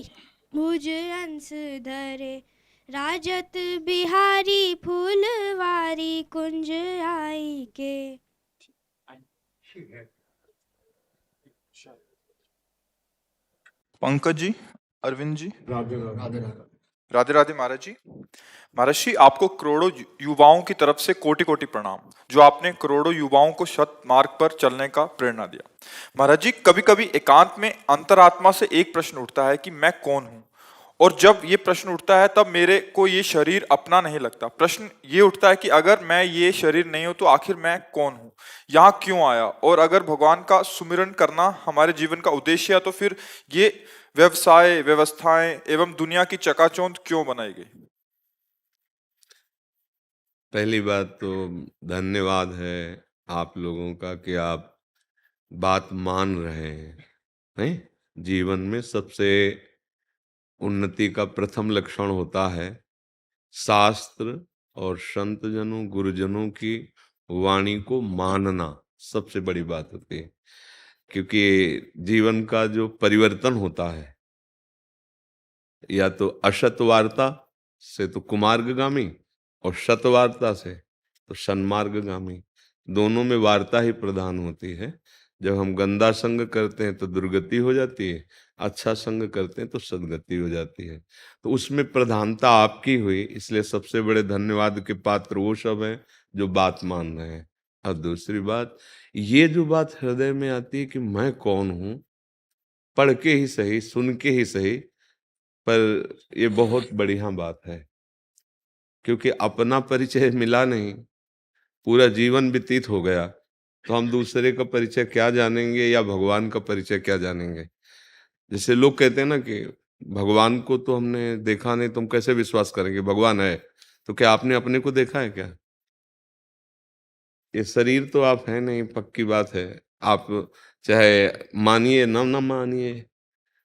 E: भुज अंश धरे, राजत बिहारी फूलवारी कुंज आई के।
A: पंकज जी, अरविंद जी, राधे राधे महाराज जी। महाराज जी, आपको करोड़ों युवाओं की तरफ से कोटि कोटि प्रणाम, जो आपने करोड़ों युवाओं को सत मार्ग पर चलने का प्रेरणा दिया। महाराज जी, कभी कभी एकांत में अंतरात्मा से एक प्रश्न उठता है कि मैं कौन हूं, और जब ये प्रश्न उठता है तब मेरे को ये शरीर अपना नहीं लगता। प्रश्न ये उठता है कि अगर मैं ये शरीर नहीं हूं तो आखिर मैं कौन हूं, यहाँ क्यों आया, और अगर भगवान का सुमिरन करना हमारे जीवन का उद्देश्य है तो फिर ये व्यवसाय व्यवस्थाएं एवं दुनिया की चकाचौंध क्यों बनाई गई।
C: पहली बात तो धन्यवाद है आप लोगों का कि आप बात मान रहे हैं। जीवन में सबसे उन्नति का प्रथम लक्षण होता है शास्त्र और संत जनों गुरुजनों की वाणी को मानना, सबसे बड़ी बात होती है। क्योंकि जीवन का जो परिवर्तन होता है, या तो असत वार्ता से तो कुमार्गगामी, और सत वार्ता से तो सन्मार्गगामी। दोनों में वार्ता ही प्रधान होती है। जब हम गंदा संग करते हैं तो दुर्गति हो जाती है, अच्छा संग करते हैं तो सदगति हो जाती है। तो उसमें प्रधानता आपकी हुई, इसलिए सबसे बड़े धन्यवाद के पात्र वो सब हैं जो बात मान रहे हैं। और दूसरी बात, ये जो बात हृदय में आती है कि मैं कौन हूं, पढ़ के ही सही, सुन के ही सही, पर ये बहुत बढ़िया बात है, क्योंकि अपना परिचय मिला नहीं, पूरा जीवन व्यतीत हो गया, तो हम दूसरे का परिचय क्या जानेंगे या भगवान का परिचय क्या जानेंगे। जैसे लोग कहते हैं ना कि भगवान को तो हमने देखा नहीं, तुम कैसे विश्वास करेंगे भगवान है, तो क्या आपने अपने को देखा है क्या? ये शरीर तो आप है नहीं, पक्की बात है। आप चाहे मानिए न मानिए,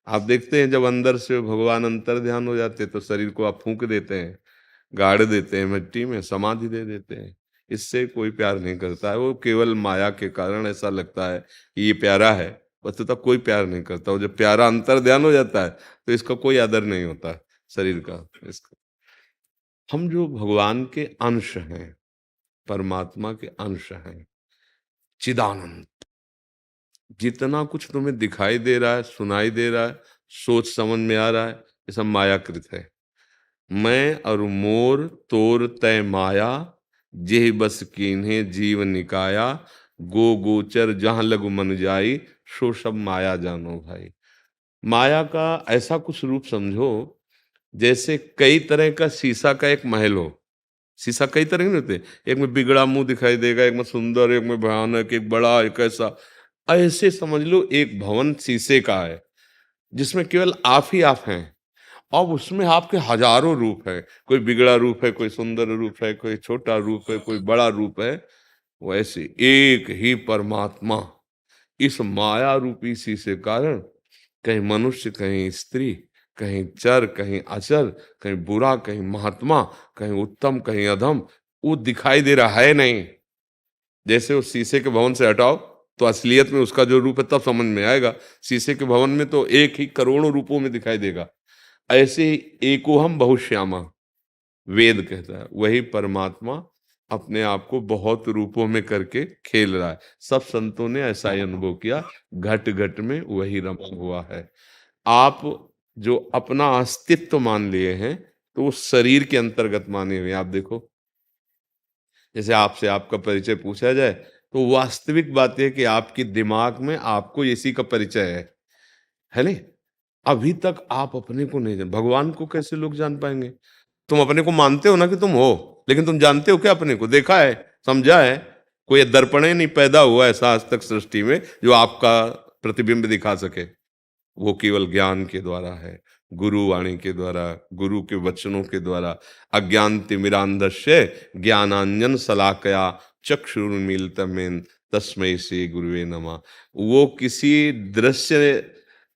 C: आप देखते हैं जब अंदर से भगवान अंतर ध्यान हो जाते हैं तो शरीर को आप फूंक देते हैं, गाड़ देते हैं मिट्टी में, समाधि दे देते हैं। इससे कोई प्यार नहीं करता है, वो केवल माया के कारण ऐसा लगता है कि ये प्यारा है, वस्तुतः कोई प्यार नहीं करता। और जब प्यारा अंतर ध्यान हो जाता है तो इसका कोई आदर नहीं होता शरीर का। इसका हम जो भगवान के अंश हैं, परमात्मा के अंश हैं, चिदानंद, जितना कुछ तुम्हें दिखाई दे रहा है, सुनाई दे रहा है, सोच समझ में आ रहा है, ये सब मायाकृत है। मैं और मोर तोर तय माया, जेह बस कीन्हे जीव निकाया, गो गोचर जहां लगु मन जाई, सो सब माया जानो भाई। माया का ऐसा कुछ रूप समझो जैसे कई तरह का शीशा का एक महल हो। शीशा कई तरह के नहीं होते, एक में बिगड़ा मुंह दिखाई देगा, एक में सुंदर, एक में भयानक, एक बड़ा, एक ऐसा। ऐसे समझ लो एक भवन शीशे का है जिसमें केवल आप ही आप हैं, अब उसमें आपके हजारों रूप है, कोई बिगड़ा रूप है, कोई सुंदर रूप है, कोई छोटा रूप है, कोई बड़ा रूप है। वैसे एक ही परमात्मा इस माया रूपी शीशे कारण कहीं मनुष्य, कहीं स्त्री, कहीं चर, कहीं अचर, कहीं बुरा, कहीं महात्मा, कहीं उत्तम, कहीं अधम, वो दिखाई दे रहा है नहीं। जैसे उस शीशे के भवन से हटाओ तो असलियत में उसका जो रूप है तब समझ में आएगा। शीशे के भवन में तो एक ही करोड़ों रूपों में दिखाई देगा। ऐसे ही एकोहम बहुश्यामा वेद कहता है, वही परमात्मा अपने आप को बहुत रूपों में करके खेल रहा है। सब संतों ने ऐसा ही अनुभव किया, घट घट में वही रमा हुआ है। आप जो अपना अस्तित्व मान लिए हैं तो उस शरीर के अंतर्गत माने हुए। आप देखो, जैसे आपसे आपका परिचय पूछा जाए तो वास्तविक बात यह कि आपके दिमाग में आपको इसी का परिचय है नहीं। अभी तक आप अपने को नहीं जान, भगवान को कैसे लोग जान पाएंगे? तुम अपने को मानते हो ना कि तुम हो, लेकिन तुम जानते हो क्या अपने को? देखा है, समझा है? कोई दर्पण ही नहीं पैदा हुआ ऐसा आज तक सृष्टि में जो आपका प्रतिबिंब दिखा सके। वो केवल ज्ञान के द्वारा है, गुरु वाणी के द्वारा, गुरु के वचनों के द्वारा। अज्ञान तिमिरांधस्य ज्ञानांजन शलाकया चक्षुरुन्मीलितमेन तस्मै श्री गुरुवे नमः। वो किसी दृश्य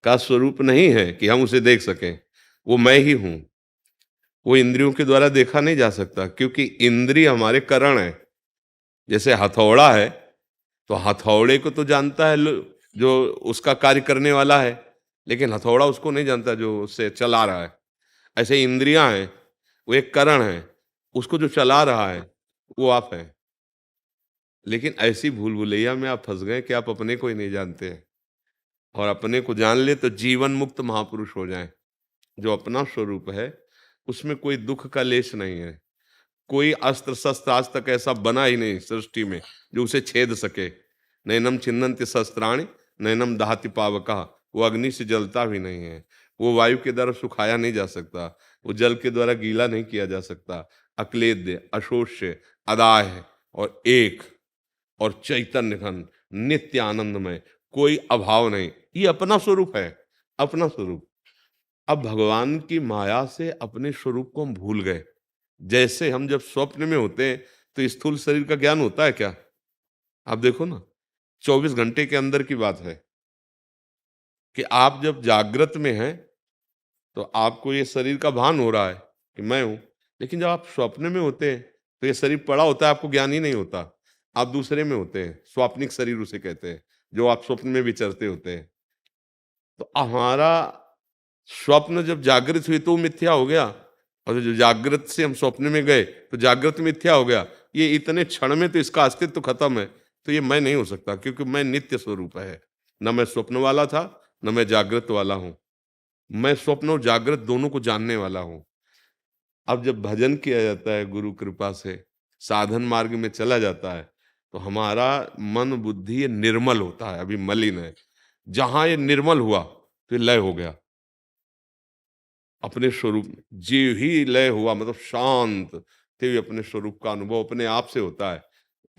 C: का स्वरूप नहीं है कि हम उसे देख सकें, वो मैं ही हूं। वो इंद्रियों के द्वारा देखा नहीं जा सकता, क्योंकि इंद्रिय हमारे करण है। जैसे हथौड़ा है तो हथौड़े को तो जानता है जो उसका कार्य करने वाला है, लेकिन हथौड़ा उसको नहीं जानता जो उससे चला रहा है। ऐसे इंद्रियां हैं, वो एक करण है, उसको जो चला रहा है वो आप हैं। लेकिन ऐसी भूल भुलैया में आप फंस गए कि आप अपने को ही नहीं जानते हैं। और अपने को जान ले तो जीवन मुक्त महापुरुष हो जाएं। जो अपना स्वरूप है उसमें कोई दुख का लेश नहीं है। कोई अस्त्र शस्त्र आज तक ऐसा बना ही नहीं सृष्टि में जो उसे छेद सके। नैनम छिन्नन्ति शस्त्राणि नैनम दहति पावका। वो अग्नि से जलता भी नहीं है, वो वायु के द्वारा सुखाया नहीं जा सकता, वो जल के द्वारा गीला नहीं किया जा सकता। अक्लेद्य, अशोष्य, अदाह और एक और चैतन्य घन, नित्य आनंदमय, कोई अभाव नहीं। ये अपना स्वरूप है, अपना स्वरूप। अब भगवान की माया से अपने स्वरूप को हम भूल गए। जैसे हम जब स्वप्न में होते हैं तो स्थूल शरीर का ज्ञान होता है क्या? आप देखो ना, 24 घंटे के अंदर की बात है कि आप जब जागृत में हैं तो आपको ये शरीर का भान हो रहा है कि मैं हूं, लेकिन जब आप स्वप्न में होते हैं तो ये शरीर पड़ा होता है, आपको ज्ञान ही नहीं होता। आप दूसरे में होते हैं, स्वाप्निक शरीर उसे कहते हैं, जो आप स्वप्न में विचरते होते हैं। तो हमारा स्वप्न जब जागृत हुई तो वो मिथ्या हो गया, और जो जागृत से हम स्वप्न में गए तो जागृत मिथ्या हो गया। ये इतने क्षण में तो इसका अस्तित्व खत्म है। तो ये मैं नहीं हो सकता, क्योंकि मैं नित्य स्वरूप है। न मैं स्वप्न वाला था, न मैं जागृत वाला हूं। मैं स्वप्न और जागृत दोनों को जानने वाला हूं। अब जब भजन किया जाता है गुरु कृपा से, साधन मार्ग में चला जाता है, तो हमारा मन बुद्धि ये निर्मल होता है, अभी मलिन है। जहां ये निर्मल हुआ तो ये लय हो गया अपने स्वरूप में। जीव ही लय हुआ मतलब शांत, ते हुए अपने स्वरूप का अनुभव अपने आप से होता है,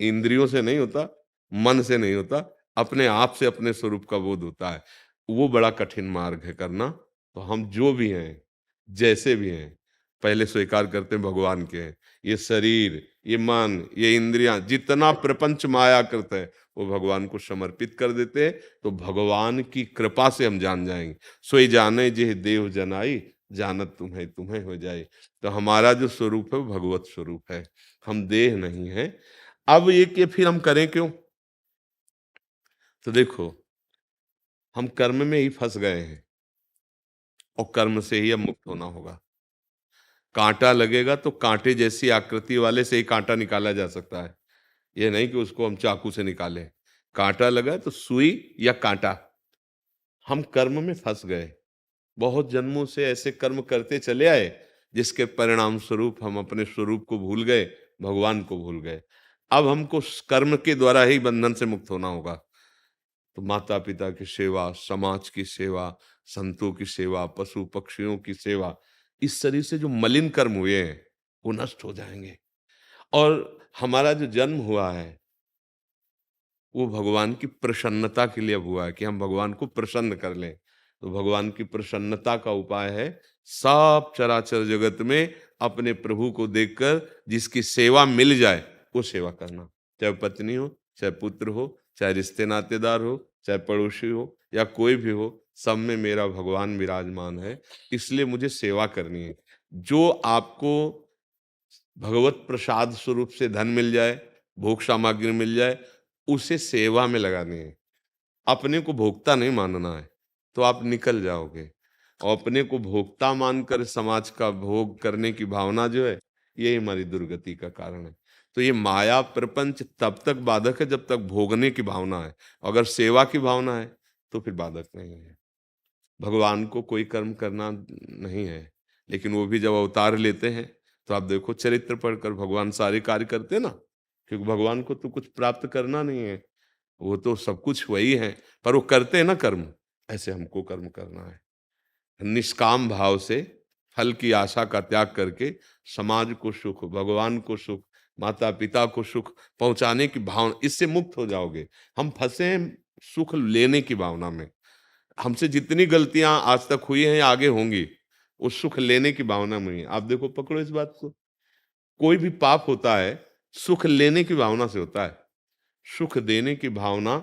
C: इंद्रियों से नहीं होता, मन से नहीं होता, अपने आप से अपने स्वरूप का बोध होता है। वो बड़ा कठिन मार्ग है करना। तो हम जो भी हैं, जैसे भी हैं, पहले स्वीकार करते हैं भगवान के हैं। ये शरीर, ये मन, ये इंद्रियां, जितना प्रपंच माया कृत है वो भगवान को समर्पित कर देते हैं। तो भगवान की कृपा से हम जान जाएंगे। सोई जाने जे देव जनाई, जानत तुम्हें तुम्हें हो जाए। तो हमारा जो स्वरूप है वो भगवत स्वरूप है, हम देह नहीं है। अब ये फिर हम करें क्यों? तो देखो, हम कर्म में ही फंस गए हैं और कर्म से ही अब मुक्त होना होगा। कांटा लगेगा तो कांटे जैसी आकृति वाले से ही कांटा निकाला जा सकता है, ये नहीं कि उसको हम चाकू से निकालें। कांटा लगा तो सुई या कांटा। हम कर्म में फंस गए, बहुत जन्मों से ऐसे कर्म करते चले आए जिसके परिणाम स्वरूप हम अपने स्वरूप को भूल गए, भगवान को भूल गए। अब हमको कर्म के द्वारा ही बंधन से मुक्त होना होगा। तो माता पिता की सेवा, समाज की सेवा, संतों की सेवा, पशु पक्षियों की सेवा, इस शरीर से जो मलिन कर्म हुए हैं वो नष्ट हो जाएंगे। और हमारा जो जन्म हुआ है वो भगवान की प्रसन्नता के लिए हुआ है कि हम भगवान को प्रसन्न कर लें। तो भगवान की प्रसन्नता का उपाय है सब चराचर जगत में अपने प्रभु को देखकर जिसकी सेवा मिल जाए वो सेवा करना, चाहे पत्नी हो, चाहे पुत्र हो, चाहे रिश्ते नातेदार हो, चाहे पड़ोसी हो या कोई भी हो, सब में मेरा भगवान विराजमान है, इसलिए मुझे सेवा करनी है। जो आपको भगवत प्रसाद स्वरूप से धन मिल जाए, भोग सामग्री मिल जाए, उसे सेवा में लगानी है। अपने को भोक्ता नहीं मानना है, तो आप निकल जाओगे। और अपने को भोक्ता मानकर समाज का भोग करने की भावना जो है, यही हमारी दुर्गति का कारण है। तो ये माया प्रपंच तब तक बाधक है जब तक भोगने की भावना है। अगर सेवा की भावना है तो फिर बाधक नहीं है। भगवान को कोई कर्म करना नहीं है, लेकिन वो भी जब अवतार लेते हैं तो आप देखो चरित्र पढ़कर भगवान सारे कार्य करते हैं ना, क्योंकि भगवान को तो कुछ प्राप्त करना नहीं है, वो तो सब कुछ वही है, पर वो करते हैं ना कर्म। ऐसे हमको कर्म करना है निष्काम भाव से, फल की आशा का त्याग करके समाज को सुख, भगवान को सुख, माता पिता को सुख पहुंचाने की भावना, इससे मुक्त हो जाओगे। हम फंसे हैं सुख लेने की भावना में। हमसे जितनी गलतियां आज तक हुई हैं आगे होंगी, वो सुख लेने की भावना में ही। आप देखो, पकड़ो इस बात को, कोई भी पाप होता है सुख लेने की भावना से होता है। सुख देने की भावना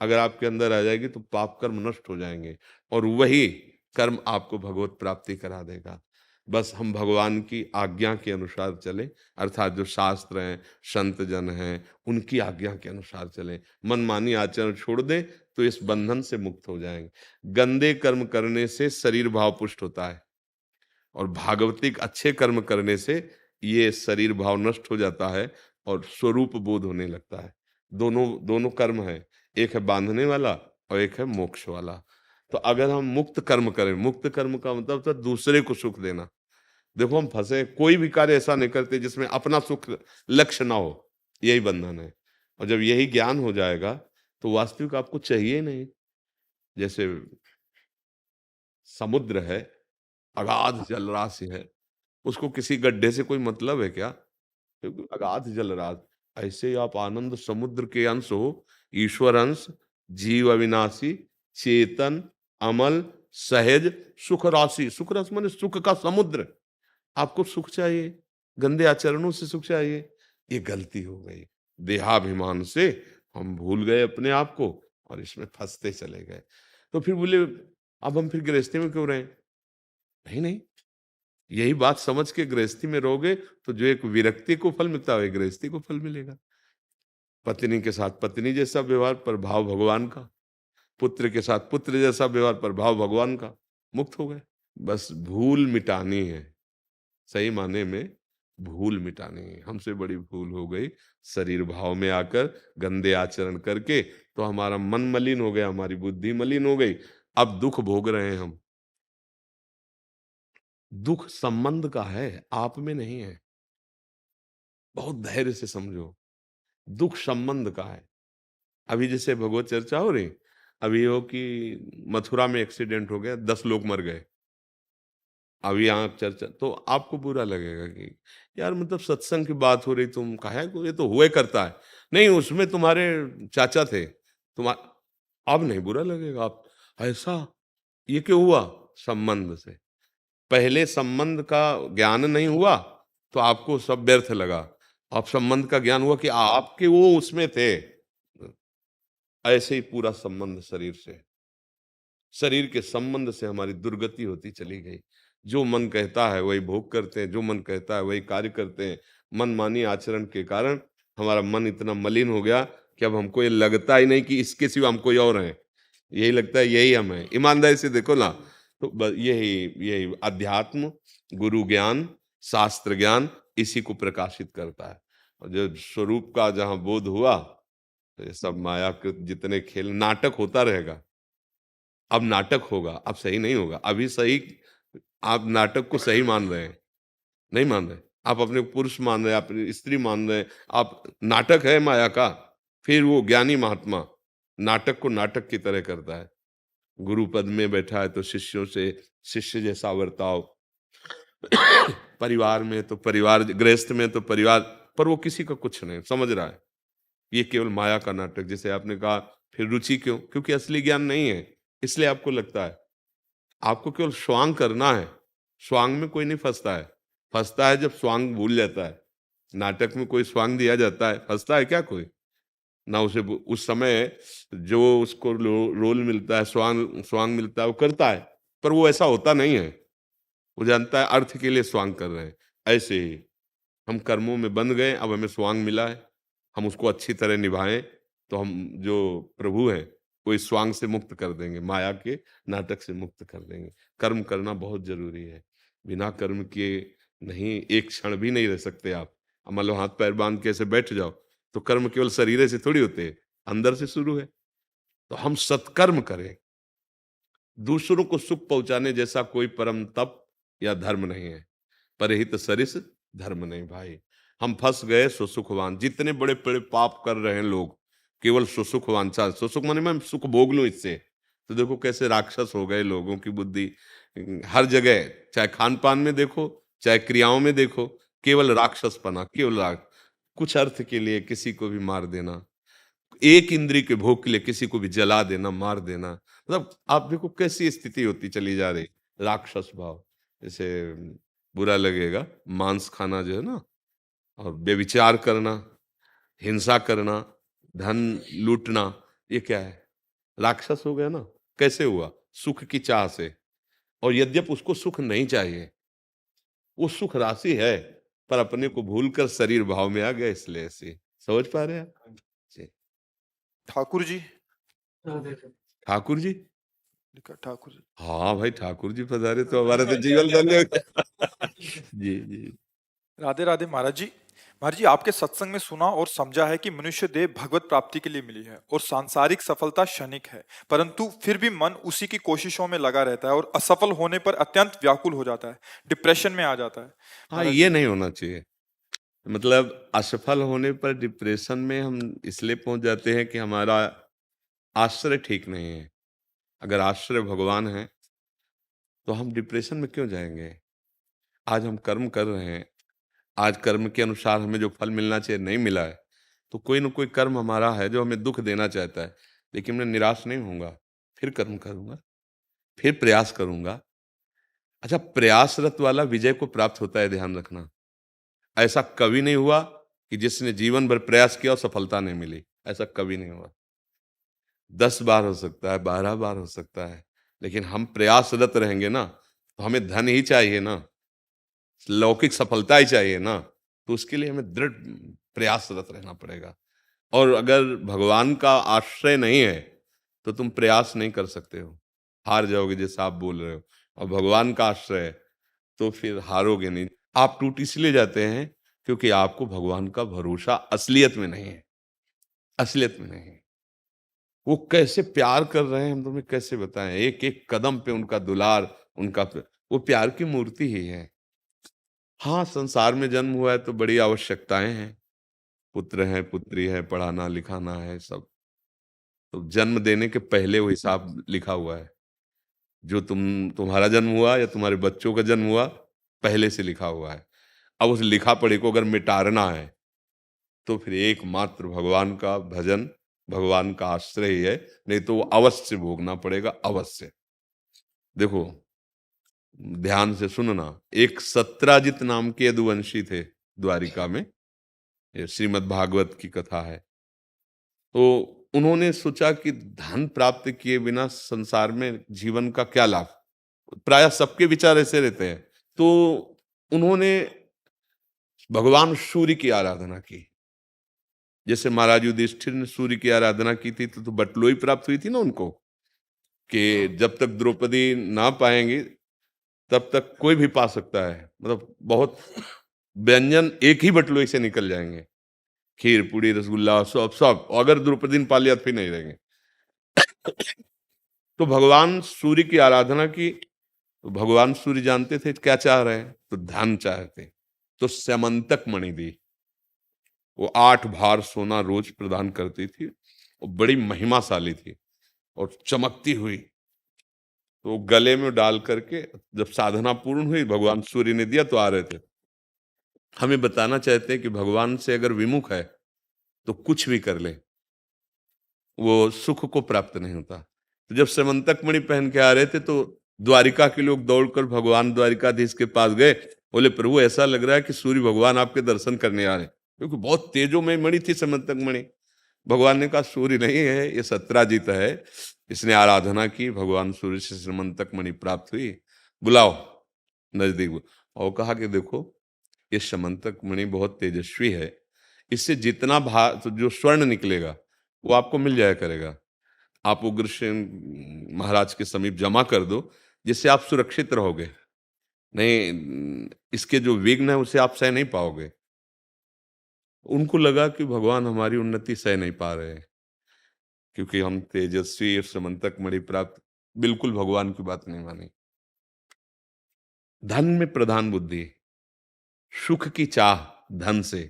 C: अगर आपके अंदर आ जाएगी तो पाप कर्म नष्ट हो जाएंगे और वही कर्म आपको भगवत प्राप्ति करा देगा। बस हम भगवान की आज्ञा के अनुसार चलें, अर्थात जो शास्त्र हैं, संत जन हैं, उनकी आज्ञा के अनुसार चलें, मनमानी आचरण छोड़ दें तो इस बंधन से मुक्त हो जाएंगे। गंदे कर्म करने से शरीर भाव पुष्ट होता है और भागवतिक अच्छे कर्म करने से ये शरीर भाव नष्ट हो जाता है और स्वरूप बोध होने लगता है। दोनों दोनों कर्म है, एक है बांधने वाला और एक है मोक्ष वाला। तो अगर हम मुक्त कर्म करें, मुक्त कर्म का मतलब तो दूसरे को सुख देना। देखो, हम फंसे, कोई भी कार्य ऐसा नहीं करते जिसमें अपना सुख लक्ष्य ना हो, यही बंधन है। और जब यही ज्ञान हो जाएगा तो वास्तविक आपको चाहिए ही नहीं। जैसे समुद्र है, अगाध जलराशि है, उसको किसी गड्ढे से कोई मतलब है क्या? क्योंकि अगाध जलराशि। ऐसे ही आप आनंद समुद्र के अंश हो, ईश्वर अंश, जीव अविनाशी, चेतन, अमल, सहज, सुख राशि। सुख राशि माने सुख का समुद्र। आपको सुख चाहिए, गंदे आचरणों से सुख चाहिए, ये गलती हो गई। देहाभिमान से हम भूल गए अपने आप को और इसमें फंसते चले गए। तो फिर बोले अब हम फिर गृहस्थी में क्यों रहे? नहीं नहीं, यही बात समझ के गृहस्थी में रहोगे तो जो एक विरक्ति को फल मिलता है गृहस्थी को फल मिलेगा। पत्नी के साथ पत्नी जैसा व्यवहार पर भाव भगवान का, पुत्र के साथ पुत्र जैसा व्यवहार पर भाव भगवान का, मुक्त हो गए। बस भूल मिटानी है, सही माने में भूल मिटानी है। हमसे बड़ी भूल हो गई शरीर भाव में आकर गंदे आचरण करके, तो हमारा मन मलिन हो गया, हमारी बुद्धि मलिन हो गई। अब दुख भोग रहे हैं हम। दुख संबंध का है, आप में नहीं है। बहुत धैर्य से समझो। दुख संबंध का है। अभी जैसे भगवत चर्चा हो रही, अभी हो कि मथुरा में एक्सीडेंट हो गया, 10 लोग मर गए। अभी यहाँ चर्चा, तो आपको बुरा लगेगा कि यार मतलब सत्संग की बात हो रही, तुम कहा है ये तो हुए करता है। नहीं, उसमें तुम्हारे चाचा थे, अब नहीं बुरा लगेगा। आप ऐसा ये क्यों हुआ? संबंध से पहले संबंध का ज्ञान नहीं हुआ तो आपको सब व्यर्थ लगा। अब संबंध का ज्ञान हुआ कि आपके वो उसमें थे। ऐसे ही पूरा संबंध शरीर से, शरीर के संबंध से हमारी दुर्गति होती चली गई। जो मन कहता है वही भोग करते हैं, जो मन कहता है वही कार्य करते हैं। मनमानी आचरण के कारण हमारा मन इतना मलिन हो गया कि अब हमको ये लगता ही नहीं कि इसके सिवा हम कोई और हैं। यही लगता है यही हम हैं। ईमानदारी से देखो ना, तो यही यही अध्यात्म, गुरु ज्ञान, शास्त्र ज्ञान इसी को प्रकाशित करता है। और जब स्वरूप का जहाँ बोध हुआ तो ये सब माया के जितने खेल, नाटक होता रहेगा। अब नाटक होगा, अब सही नहीं होगा। अभी सही, आप नाटक को सही मान रहे हैं, नहीं मान रहे। आप अपने पुरुष मान रहे हैं, अपनी स्त्री मान रहे हैं, आप नाटक है माया का। फिर वो ज्ञानी महात्मा नाटक को नाटक की तरह करता है। गुरु पद में बैठा है तो शिष्यों से शिष्य जैसा बर्ताव, परिवार में तो परिवार, गृहस्थ में तो परिवार, पर वो किसी का कुछ नहीं समझ रहा है। ये केवल माया का नाटक। जैसे आपने कहा फिर रुचि क्यों? क्योंकि असली ज्ञान नहीं है, इसलिए आपको लगता है। आपको केवल स्वांग करना है। स्वांग में कोई नहीं फंसता है। फंसता है जब स्वांग भूल जाता है। नाटक में कोई स्वांग दिया जाता है, फंसता है क्या कोई? ना उसे उस समय जो उसको रोल मिलता है, स्वांग मिलता है, वो करता है, पर वो ऐसा होता नहीं है। वो जानता है अर्थ के लिए स्वांग कर रहे हैं। ऐसे ही हम कर्मों में बंध गए, अब हमें स्वांग मिला है, हम उसको अच्छी तरह निभाएं तो हम जो प्रभु हैं वो इस स्वांग से मुक्त कर देंगे, माया के नाटक से मुक्त कर देंगे। कर्म करना बहुत जरूरी है। बिना कर्म किए नहीं, एक क्षण भी नहीं रह सकते आप। अब मान लो हाथ पैर बांध के ऐसे बैठ जाओ, तो कर्म केवल शरीर से थोड़ी होते हैं, अंदर से शुरू है। तो हम सत्कर्म करें। दूसरों को सुख पहुंचाने जैसा कोई परम तप या धर्म नहीं है। परहित सरिस धर्म नहीं भाई। हम फंस गए सुसुखवान। जितने बड़े बड़े पाप कर रहे हैं लोग, केवल सुसुख वांछा, सुसुख माने मैं सुख भोग लूं इससे, तो देखो कैसे राक्षस हो गए लोगों की बुद्धि। हर जगह, चाहे खान पान में देखो, चाहे क्रियाओं में देखो, केवल राक्षसपना, केवल कुछ अर्थ के लिए किसी को भी मार देना, एक इंद्री के भोग के लिए किसी को भी जला देना, मार देना। मतलब आप देखो कैसी स्थिति होती चली जा रही। राक्षस भाव, जैसे बुरा लगेगा मांस खाना जो है ना, और व्यभिचार करना, हिंसा करना, धन लूटना, ये क्या है? राक्षस हो गया ना। कैसे हुआ? सुख की चाह से। और यद्यप उसको सुख नहीं चाहिए, वो सुख राशि है, पर अपने को भूलकर शरीर भाव में आ गया, इसलिए ऐसे। समझ पा रहे हैं आप? जी।
A: ठाकुर जी,
C: ठाकुर जी,
A: लिखा ठाकुर जी।
C: हाँ भाई, ठाकुर जी पधारे तो हमारा तो जीवन धन्य हो गया। जी जी।
A: राधे राधे महाराज जी। महाराज जी, आपके सत्संग में सुना और समझा है कि मनुष्य देह भगवत प्राप्ति के लिए मिली है और सांसारिक सफलता क्षणिक है, परंतु फिर भी मन उसी की कोशिशों में लगा रहता है और असफल होने पर अत्यंत व्याकुल हो जाता है, डिप्रेशन में आ जाता है।
C: हाँ,
A: महाराज
C: ये नहीं होना चाहिए। मतलब असफल होने पर डिप्रेशन में हम इसलिए पहुंच जाते हैं कि हमारा आश्रय ठीक नहीं है। अगर आश्रय भगवान है तो हम डिप्रेशन में क्यों जाएंगे? आज हम कर्म कर रहे हैं, आज कर्म के अनुसार हमें जो फल मिलना चाहिए नहीं मिला है, तो कोई ना कोई कर्म हमारा है जो हमें दुख देना चाहता है। लेकिन मैं निराश नहीं होऊंगा, फिर कर्म करूंगा, फिर प्रयास करूंगा। अच्छा, प्रयासरत वाला विजय को प्राप्त होता है, ध्यान रखना। ऐसा कभी नहीं हुआ कि जिसने जीवन भर प्रयास किया और सफलता नहीं मिली। ऐसा कभी नहीं हुआ। 10 बार हो सकता है, 12 बार हो सकता है, लेकिन हम प्रयासरत रहेंगे ना, तो हमें धन ही चाहिए ना, लौकिक सफलता ही चाहिए ना, तो उसके लिए हमें दृढ़ प्रयासरत रहना पड़ेगा। और अगर भगवान का आश्रय नहीं है तो तुम प्रयास नहीं कर सकते हो, हार जाओगे, जैसा आप बोल रहे हो। और भगवान का आश्रय है तो फिर हारोगे नहीं। आप टूट इसलिए जाते हैं क्योंकि आपको भगवान का भरोसा असलियत में नहीं है। असलियत में नहीं है। वो कैसे प्यार कर रहे हैं हम तुम्हें कैसे बताएं। एक एक कदम पे उनका दुलार, वो प्यार की मूर्ति ही है। हाँ, संसार में जन्म हुआ है तो बड़ी आवश्यकताएं हैं, पुत्र है, पुत्री है, पढ़ाना लिखाना है सब। तो जन्म देने के पहले वो हिसाब लिखा हुआ है। जो तुम्हारा जन्म हुआ या तुम्हारे बच्चों का जन्म हुआ, पहले से लिखा हुआ है। अब उस लिखा पढ़े को अगर मिटाना है तो फिर एकमात्र भगवान का भजन, भगवान का आश्रय ही है, नहीं तो वो अवश्य भोगना पड़ेगा, अवश्य। देखो ध्यान से सुनना, एक सत्राजित नाम के यदुवंशी थे द्वारिका में, ये श्रीमद् भागवत की कथा है। तो उन्होंने सोचा कि धन प्राप्त किए बिना संसार में जीवन का क्या लाभ, प्रायः सबके विचार ऐसे रहते हैं। तो उन्होंने भगवान सूर्य की आराधना की। जैसे महाराज युधिष्ठिर ने सूर्य की आराधना की थी तो बटलोई प्राप्त हुई थी ना उनको, कि जब तक द्रौपदी ना पाएंगे तब तक कोई भी पा सकता है। मतलब बहुत व्यंजन एक ही बटलोई से निकल जाएंगे, खीर पूड़ी रसगुल्ला सब सब, अगर द्रौपदी ने पा लिया तो फिर नहीं रहेंगे। तो भगवान सूर्य की आराधना की। तो भगवान सूर्य जानते थे क्या चाह रहे हैं, तो धन चाहते, तो स्यमंतक मणि दी। वो 8 भार सोना रोज प्रदान करती थी और बड़ी महिमाशाली थी और चमकती हुई। तो गले में डाल करके जब साधना पूर्ण हुई, भगवान सूर्य ने दिया तो आ रहे थे। हमें बताना चाहते हैं कि भगवान से अगर विमुख है तो कुछ भी कर ले, वो सुख को प्राप्त नहीं होता। तो जब समंतक मणि पहन के आ रहे थे तो द्वारिका के लोग दौड़कर भगवान द्वारिकाधीश के पास गए, बोले प्रभु ऐसा लग रहा है कि सूर्य भगवान आपके दर्शन करने आ रहे हैं, क्योंकि बहुत तेजोमय मणि थी समंतक मणि। भगवान ने कहा सूर्य नहीं है, ये सत्राजित है, इसने आराधना की, भगवान सूर्य से समंतक मणि प्राप्त हुई, बुलाओ नजदीक। और कहा कि देखो ये समंतक मणि बहुत तेजस्वी है, इससे जितना तो जो स्वर्ण निकलेगा वो आपको मिल जाया करेगा। आप उग्रसेन महाराज के समीप जमा कर दो, जिससे आप सुरक्षित रहोगे, नहीं इसके जो विघ्न है उसे आप सह नहीं पाओगे। उनको लगा कि भगवान हमारी उन्नति सह नहीं पा रहे हैं, क्योंकि हम तेजस्वी और समंतक मणि प्राप्त, बिल्कुल भगवान की बात नहीं मानी। धन में प्रधान बुद्धि, सुख की चाह धन से।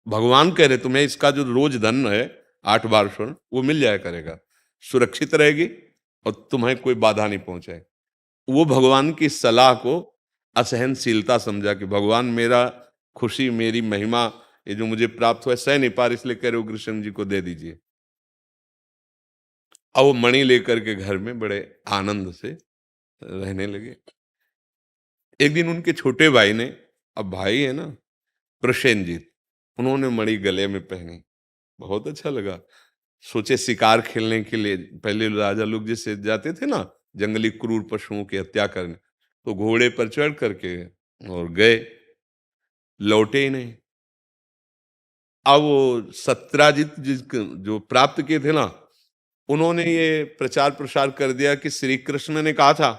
C: भगवान कह रहे तुम्हें इसका जो रोज धन है 8 बार स्वर्ण वो मिल जाया करेगा, सुरक्षित रहेगी और तुम्हें कोई बाधा नहीं पहुंचे। वो भगवान की सलाह को असहनशीलता समझा कि भगवान मेरा खुशी, मेरी महिमा, ये जो मुझे प्राप्त हुआ सह नहीं पा रहे, इसलिए कह रहे उग्रसेन जी को दे दीजिए। अब वो मणि लेकर के घर में बड़े आनंद से रहने लगे। एक दिन उनके छोटे भाई ने, अब भाई है ना प्रसेनजीत, उन्होंने मणि गले में पहनी, बहुत अच्छा लगा। सोचे शिकार खेलने के लिए, पहले राजा लोग जैसे जाते थे ना जंगली क्रूर पशुओं की हत्या करने, तो घोड़े पर चढ़ करके और गए, लौटे ही नहीं। अब वो सत्राजित जो प्राप्त किए थे ना, उन्होंने ये प्रचार प्रसार कर दिया कि श्री कृष्ण ने कहा था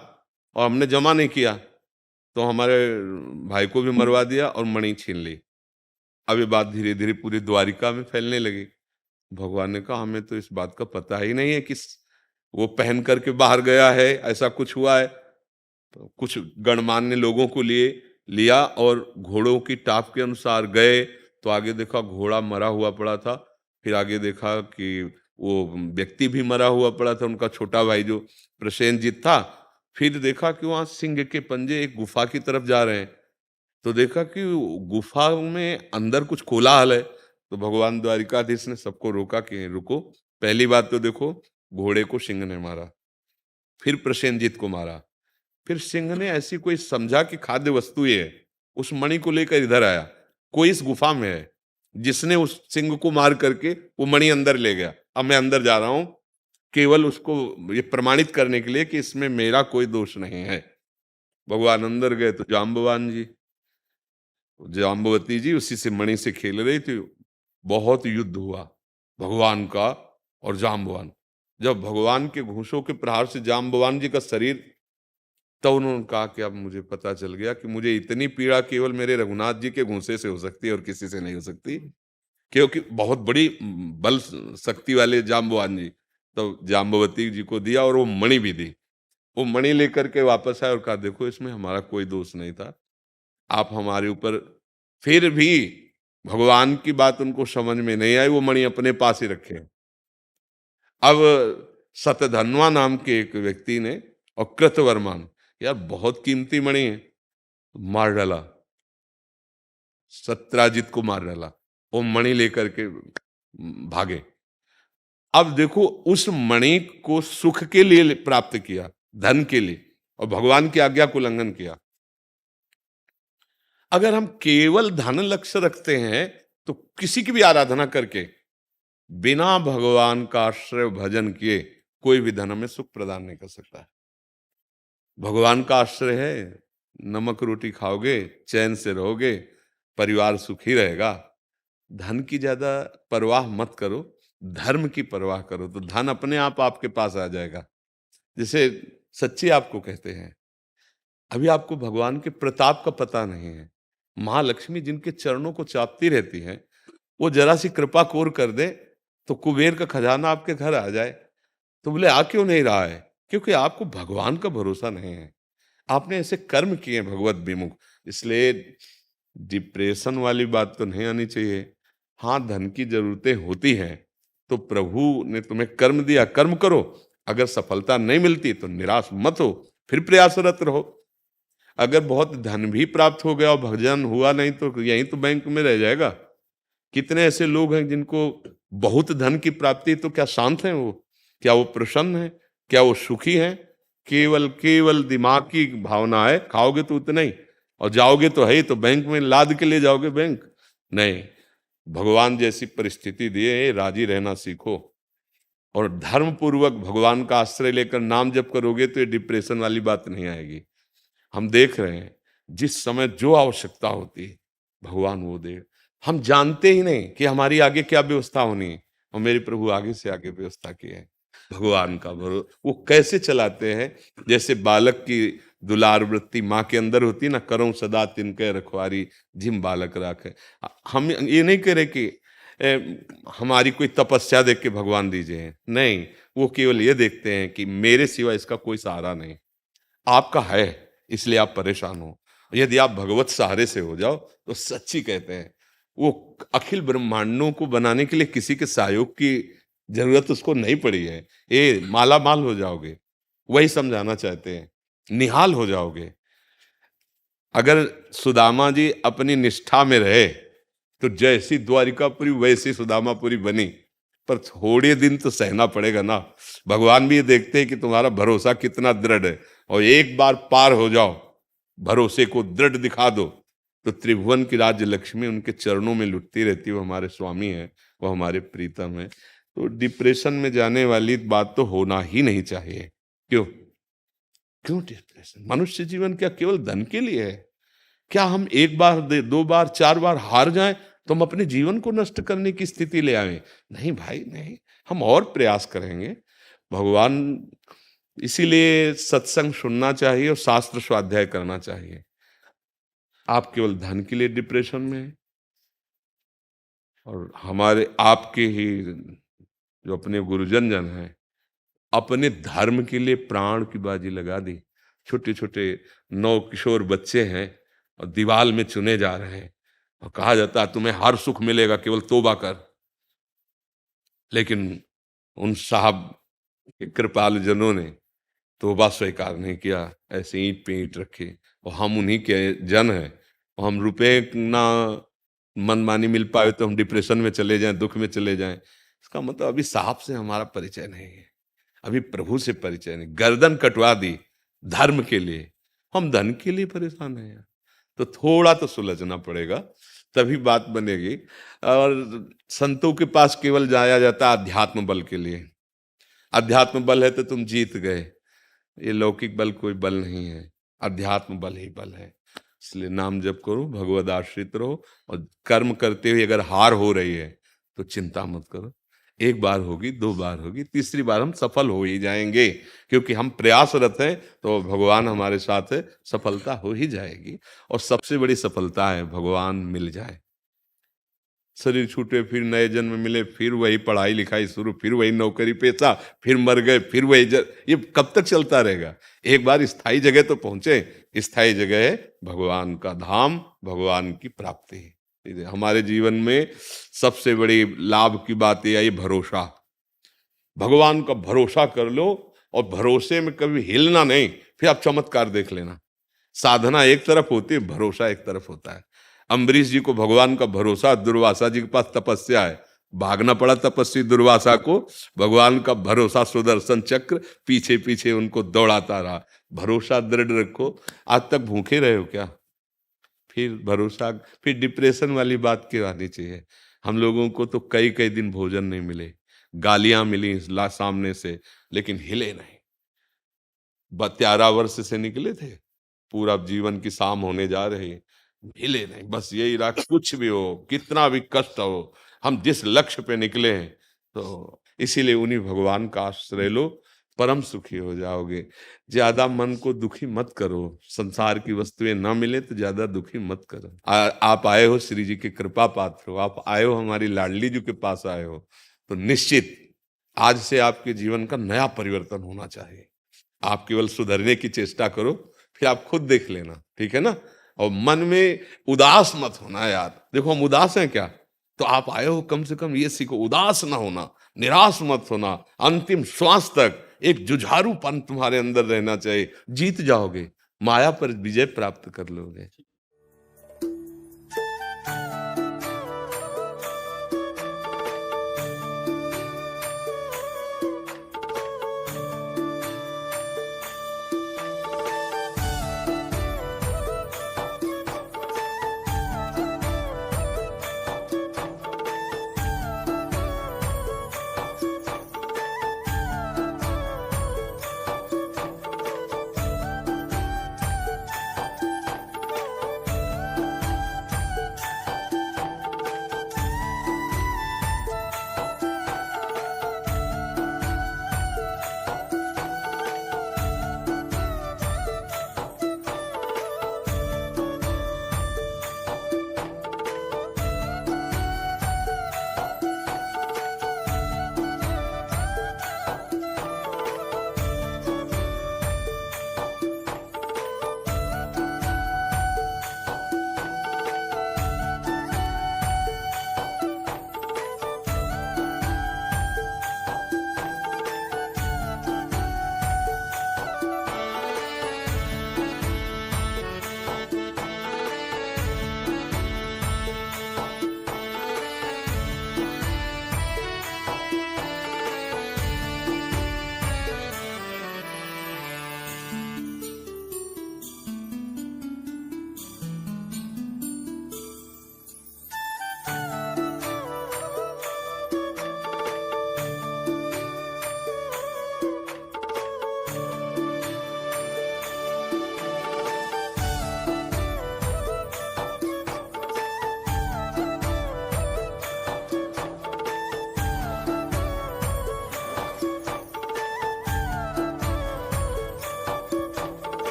C: और हमने जमा नहीं किया, तो हमारे भाई को भी मरवा दिया और मणि छीन ली। अब ये बात धीरे धीरे पूरी द्वारिका में फैलने लगी। भगवान ने कहा हमें तो इस बात का पता ही नहीं है कि वो पहन करके बाहर गया है, ऐसा कुछ हुआ है। तो कुछ गणमान्य लोगों को लिया और घोड़ों की टाप के अनुसार गए, तो आगे देखा घोड़ा मरा हुआ पड़ा था, फिर आगे देखा कि वो व्यक्ति भी मरा हुआ पड़ा था, उनका छोटा भाई जो प्रसेनजीत था। फिर देखा कि वहां सिंह के पंजे एक गुफा की तरफ जा रहे हैं, तो देखा कि गुफा में अंदर कुछ कोलाहल है। तो भगवान द्वारिकाधीश ने सबको रोका कि रुको, पहली बात तो देखो घोड़े को सिंह ने मारा, फिर प्रसेनजीत को मारा, फिर सिंह ने ऐसी कोई समझा कि खाद्य वस्तु ये है, उस मणि को लेकर इधर आया, कोई इस गुफा में है जिसने उस सिंह को मार करके वो मणि अंदर ले गया। अब मैं अंदर जा रहा हूं केवल उसको ये प्रमाणित करने के लिए कि इसमें मेरा कोई दोष नहीं है। भगवान अंदर गए तो जाम्बवती जी उसी से मणि से खेल रही थी। बहुत युद्ध हुआ भगवान का और जाम्बवान। जब भगवान के घूंसों के प्रहार से जाम्बवान जी का शरीर, तब उन्होंने कहा कि अब मुझे पता चल गया कि मुझे इतनी पीड़ा केवल मेरे रघुनाथ जी के घूंसे से हो सकती है और किसी से नहीं हो सकती, क्योंकि बहुत बड़ी बल शक्ति वाले जाम्बवान जी। तो जाम्बवती जी को दिया और वो मणि भी दी। वो मणि लेकर के वापस आए और कहा देखो इसमें हमारा कोई दोष नहीं था, आप हमारे ऊपर फिर भी भगवान की बात उनको समझ में नहीं आई, वो मणि अपने पास ही रखे। अब सतधन्वा नाम के एक व्यक्ति ने और कृतवर्मान, यार बहुत कीमती मणि है, मार डाला, सत्राजित को मार डाला, वो मणि लेकर के भागे। अब देखो, उस मणि को सुख के लिए प्राप्त किया, धन के लिए, और भगवान की आज्ञा को उल्लंघन किया। अगर हम केवल धन लक्ष्य रखते हैं तो किसी की भी आराधना करके बिना भगवान का आश्रय भजन किए कोई भी धन हमें सुख प्रदान नहीं कर सकता है। भगवान का आश्रय है, नमक रोटी खाओगे, चैन से रहोगे, परिवार सुखी रहेगा। धन की ज्यादा परवाह मत करो, धर्म की परवाह करो, तो धन अपने आप आपके पास आ जाएगा। जैसे सच्ची आपको कहते हैं, अभी आपको भगवान के प्रताप का पता नहीं है। महालक्ष्मी जिनके चरणों को चापती रहती है, वो जरा सी कृपा कोर कर दे तो कुबेर का खजाना आपके घर आ जाए। तो बोले आ क्यों नहीं रहा है? क्योंकि आपको भगवान का भरोसा नहीं है, आपने ऐसे कर्म किए भगवत विमुख। इसलिए डिप्रेशन वाली बात तो नहीं आनी चाहिए। हाँ, धन की जरूरतें होती हैं तो प्रभु ने तुम्हें कर्म दिया, कर्म करो। अगर सफलता नहीं मिलती तो निराश मत हो, फिर प्रयासरत रहो। अगर बहुत धन भी प्राप्त हो गया और भजन हुआ नहीं तो यहीं तो बैंक में रह जाएगा। कितने ऐसे लोग हैं जिनको बहुत धन की प्राप्ति, तो क्या शांत हैं वो? क्या वो प्रसन्न है? क्या वो सुखी हैं? केवल दिमाग की भावना है, खाओगे तो उतना ही और जाओगे तो है ही, तो बैंक में लाद के ले जाओगे बैंक नहीं। भगवान जैसी परिस्थिति दिए, राजी रहना सीखो और धर्म पूर्वक भगवान का आश्रय लेकर नाम जप करोगे तो ये डिप्रेशन वाली बात नहीं आएगी। हम देख रहे हैं जिस समय जो आवश्यकता होती है भगवान वो दे। हम जानते ही नहीं कि हमारी आगे क्या व्यवस्था होनी है, और मेरे प्रभु आगे से आगे व्यवस्था की है। भगवान का भरोसा वो कैसे चलाते हैं, जैसे बालक की दुलार वृत्ति माँ के अंदर होती है ना, करो सदा तिनके रखवारी जिम बालक राखे। हम ये नहीं कह रहे कि हमारी कोई तपस्या देख के भगवान दीजिए, नहीं, वो केवल ये देखते हैं कि मेरे सिवा इसका कोई सहारा नहीं, आपका है इसलिए आप परेशान हो। यदि आप भगवत सहारे से हो जाओ तो सच्ची कहते हैं वो अखिल ब्रह्मांडों को बनाने के लिए किसी के सहयोग की जरूरत उसको नहीं पड़ी है। ये माला माल हो जाओगे, वही समझाना चाहते हैं, निहाल हो जाओगे। अगर सुदामा जी अपनी निष्ठा में रहे तो जैसी द्वारिकापुरी वैसी सुदामापुरी बनी, पर थोड़े दिन तो सहना पड़ेगा ना। भगवान भी ये देखते हैं कि तुम्हारा भरोसा कितना दृढ़ है, और एक बार पार हो जाओ, भरोसे को दृढ़ दिखा दो, तो त्रिभुवन की राज्य लक्ष्मी उनके चरणों में लुटती रहती है। वो हमारे स्वामी हैं, वो हमारे प्रीतम है। तो डिप्रेशन में जाने वाली बात तो होना ही नहीं चाहिए। क्यों डिप्रेशन? मनुष्य जीवन क्या केवल धन के लिए है? क्या हम एक बार, दो बार, चार बार हार जाएं तो हम अपने जीवन को नष्ट करने की स्थिति ले आए? नहीं भाई, नहीं, हम और प्रयास करेंगे। भगवान, इसीलिए सत्संग सुनना चाहिए और शास्त्र स्वाध्याय करना चाहिए। आप केवल धन के लिए डिप्रेशन में हैं, और हमारे आपके ही जो अपने गुरुजन जन हैं, अपने धर्म के लिए प्राण की बाजी लगा दी। छोटे छोटे 9 किशोर बच्चे हैं और दीवाल में चुने जा रहे हैं, और कहा जाता है तुम्हें हर सुख मिलेगा, केवल तौबा कर। लेकिन उन साहब के कृपालु जनों ने तौबा स्वीकार नहीं किया, ऐसे ईंट पे ईंट रखे। और हम उन्हीं के जन हैं, और हम रुपए ना मनमानी मिल पाए तो हम डिप्रेशन में चले जाएं, दुख में चले जाएं। इसका मतलब अभी साहब से हमारा परिचय नहीं है, अभी प्रभु से परिचय नहीं। गर्दन कटवा दी धर्म के लिए, हम धन के लिए परेशान हैं यार। तो थोड़ा तो सुलझना पड़ेगा, तभी बात बनेगी। और संतों के पास केवल जाया जाता है अध्यात्म बल के लिए। अध्यात्म बल है तो तुम जीत गए, ये लौकिक बल कोई बल नहीं है, अध्यात्म बल ही बल है। इसलिए नाम जप करो, भगवद आश्रित रहो, और कर्म करते हुए अगर हार हो रही है तो चिंता मत करो। एक बार होगी, 2 बार होगी, तीसरी बार हम सफल हो ही जाएंगे, क्योंकि हम प्रयासरत हैं तो भगवान हमारे साथ है, सफलता हो ही जाएगी। और सबसे बड़ी सफलता है भगवान मिल जाए। शरीर छूटे, फिर नए जन्म मिले, फिर वही पढ़ाई लिखाई शुरू, फिर वही नौकरी पेशा, फिर मर गए, फिर वही ये कब तक चलता रहेगा? एक बार स्थायी जगह तो पहुंचे। स्थायी जगह है भगवान का धाम, भगवान की प्राप्ति। हमारे जीवन में सबसे बड़ी लाभ की बात यह है भरोसा। भगवान का भरोसा कर लो और भरोसे में कभी हिलना नहीं, फिर आप चमत्कार देख लेना। साधना एक तरफ होती है, भरोसा एक तरफ होता है। अम्बरीश जी को भगवान का भरोसा, दुर्वासा जी के पास तपस्या है, भागना पड़ा तपस्वी दुर्वासा को, भगवान का भरोसा सुदर्शन चक्र पीछे पीछे उनको दौड़ाता रहा। भरोसा दृढ़ रखो। आज तक भूखे रहे हो क्या? फिर भरोसा, फिर डिप्रेशन वाली बात क्यों आनी चाहिए? हम लोगों को तो कई कई दिन भोजन नहीं मिले, गालियां मिली सामने से, लेकिन हिले नहीं। 13 वर्ष से निकले थे, पूरा जीवन की शाम होने जा रही, हिले नहीं। बस यही रहा, कुछ भी हो, कितना भी कष्ट हो, हम जिस लक्ष्य पे निकले हैं, तो इसीलिए उन्हीं भगवान का आश्रय लो, परम सुखी हो जाओगे। ज्यादा मन को दुखी मत करो, संसार की वस्तुएं ना मिले तो ज्यादा दुखी मत करो। आप आए हो श्री जी के कृपा पात्र हो, आप आए हो हमारी लाडली जी के पास आए हो, तो निश्चित आज से आपके जीवन का नया परिवर्तन होना चाहिए। आप केवल सुधरने की चेष्टा करो, फिर आप खुद देख लेना, ठीक है ना? और मन में उदास मत होना यार। देखो हम उदास हैं क्या? तो आप आए हो, कम से कम ये सीखो, उदास ना होना, निराश मत होना। अंतिम श्वास तक एक जुझारूपन तुम्हारे अंदर रहना चाहिए। जीत जाओगे, माया पर विजय प्राप्त कर लोगे।